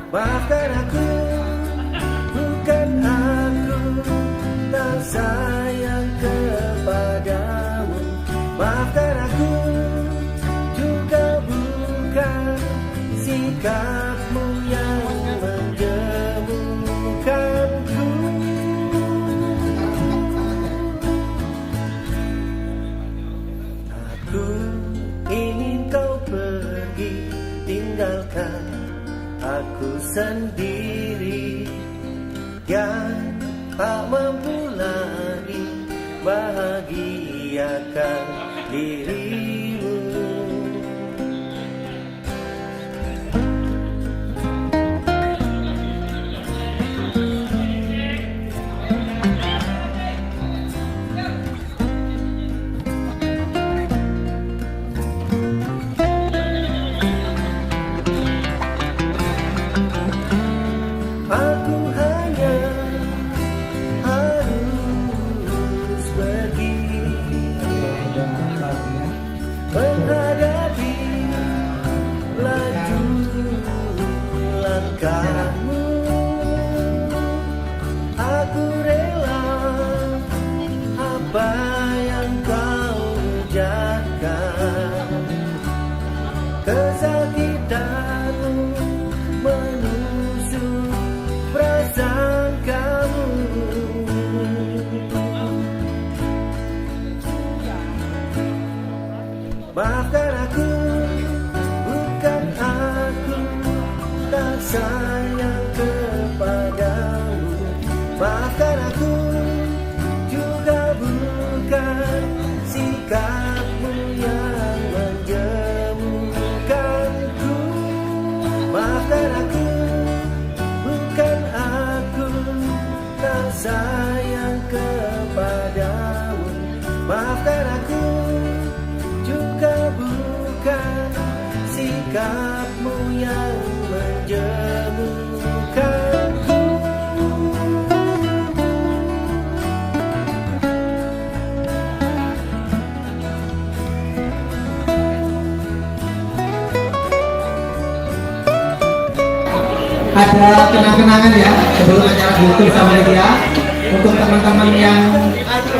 Maafkan aku, bukan aku tak sayang kepadamu. Maafkan aku, juga bukan sikapmu yang menjemukanku. Aku yang tak mampu lagi bahagiakan dirimu. Aku hanya harus pergi menghadapi laju langkahmu. Aku rela apa yang kau ujarkan, kesakitanmu menusuk perasaan kamu. Maafkan aku, bukan aku tak sayang kepadamu. Maafkan aku, juga bukan sikapmu yang menjemukanku. Maafkan aku, bukan aku tak sayang kepadamu. Maafkan aku, juga bukan sikapmu yang menjemukanku. Ada kenang-kenangan ya sebelum acara ditutup sama dia. Untuk teman-teman yang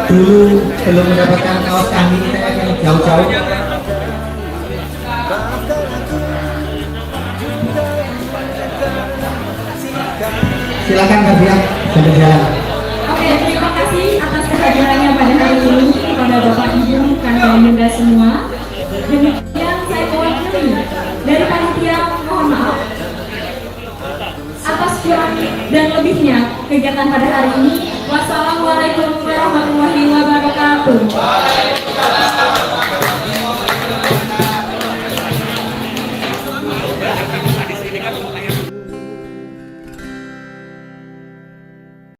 dulu belum mendapatkan kaos kami ITN yang jauh-jauh, silakan berdiam dan berjalan. Oke, terima kasih atas kehadirannya pada hari ini kepada Bapak Ibu, Kakak Bunda semua. Demikian saya mewakili dari panitia, mohon maaf atas kurang dan lebihnya kegiatan pada hari ini. Wassalamualaikum warahmatullahi wabarakatuh.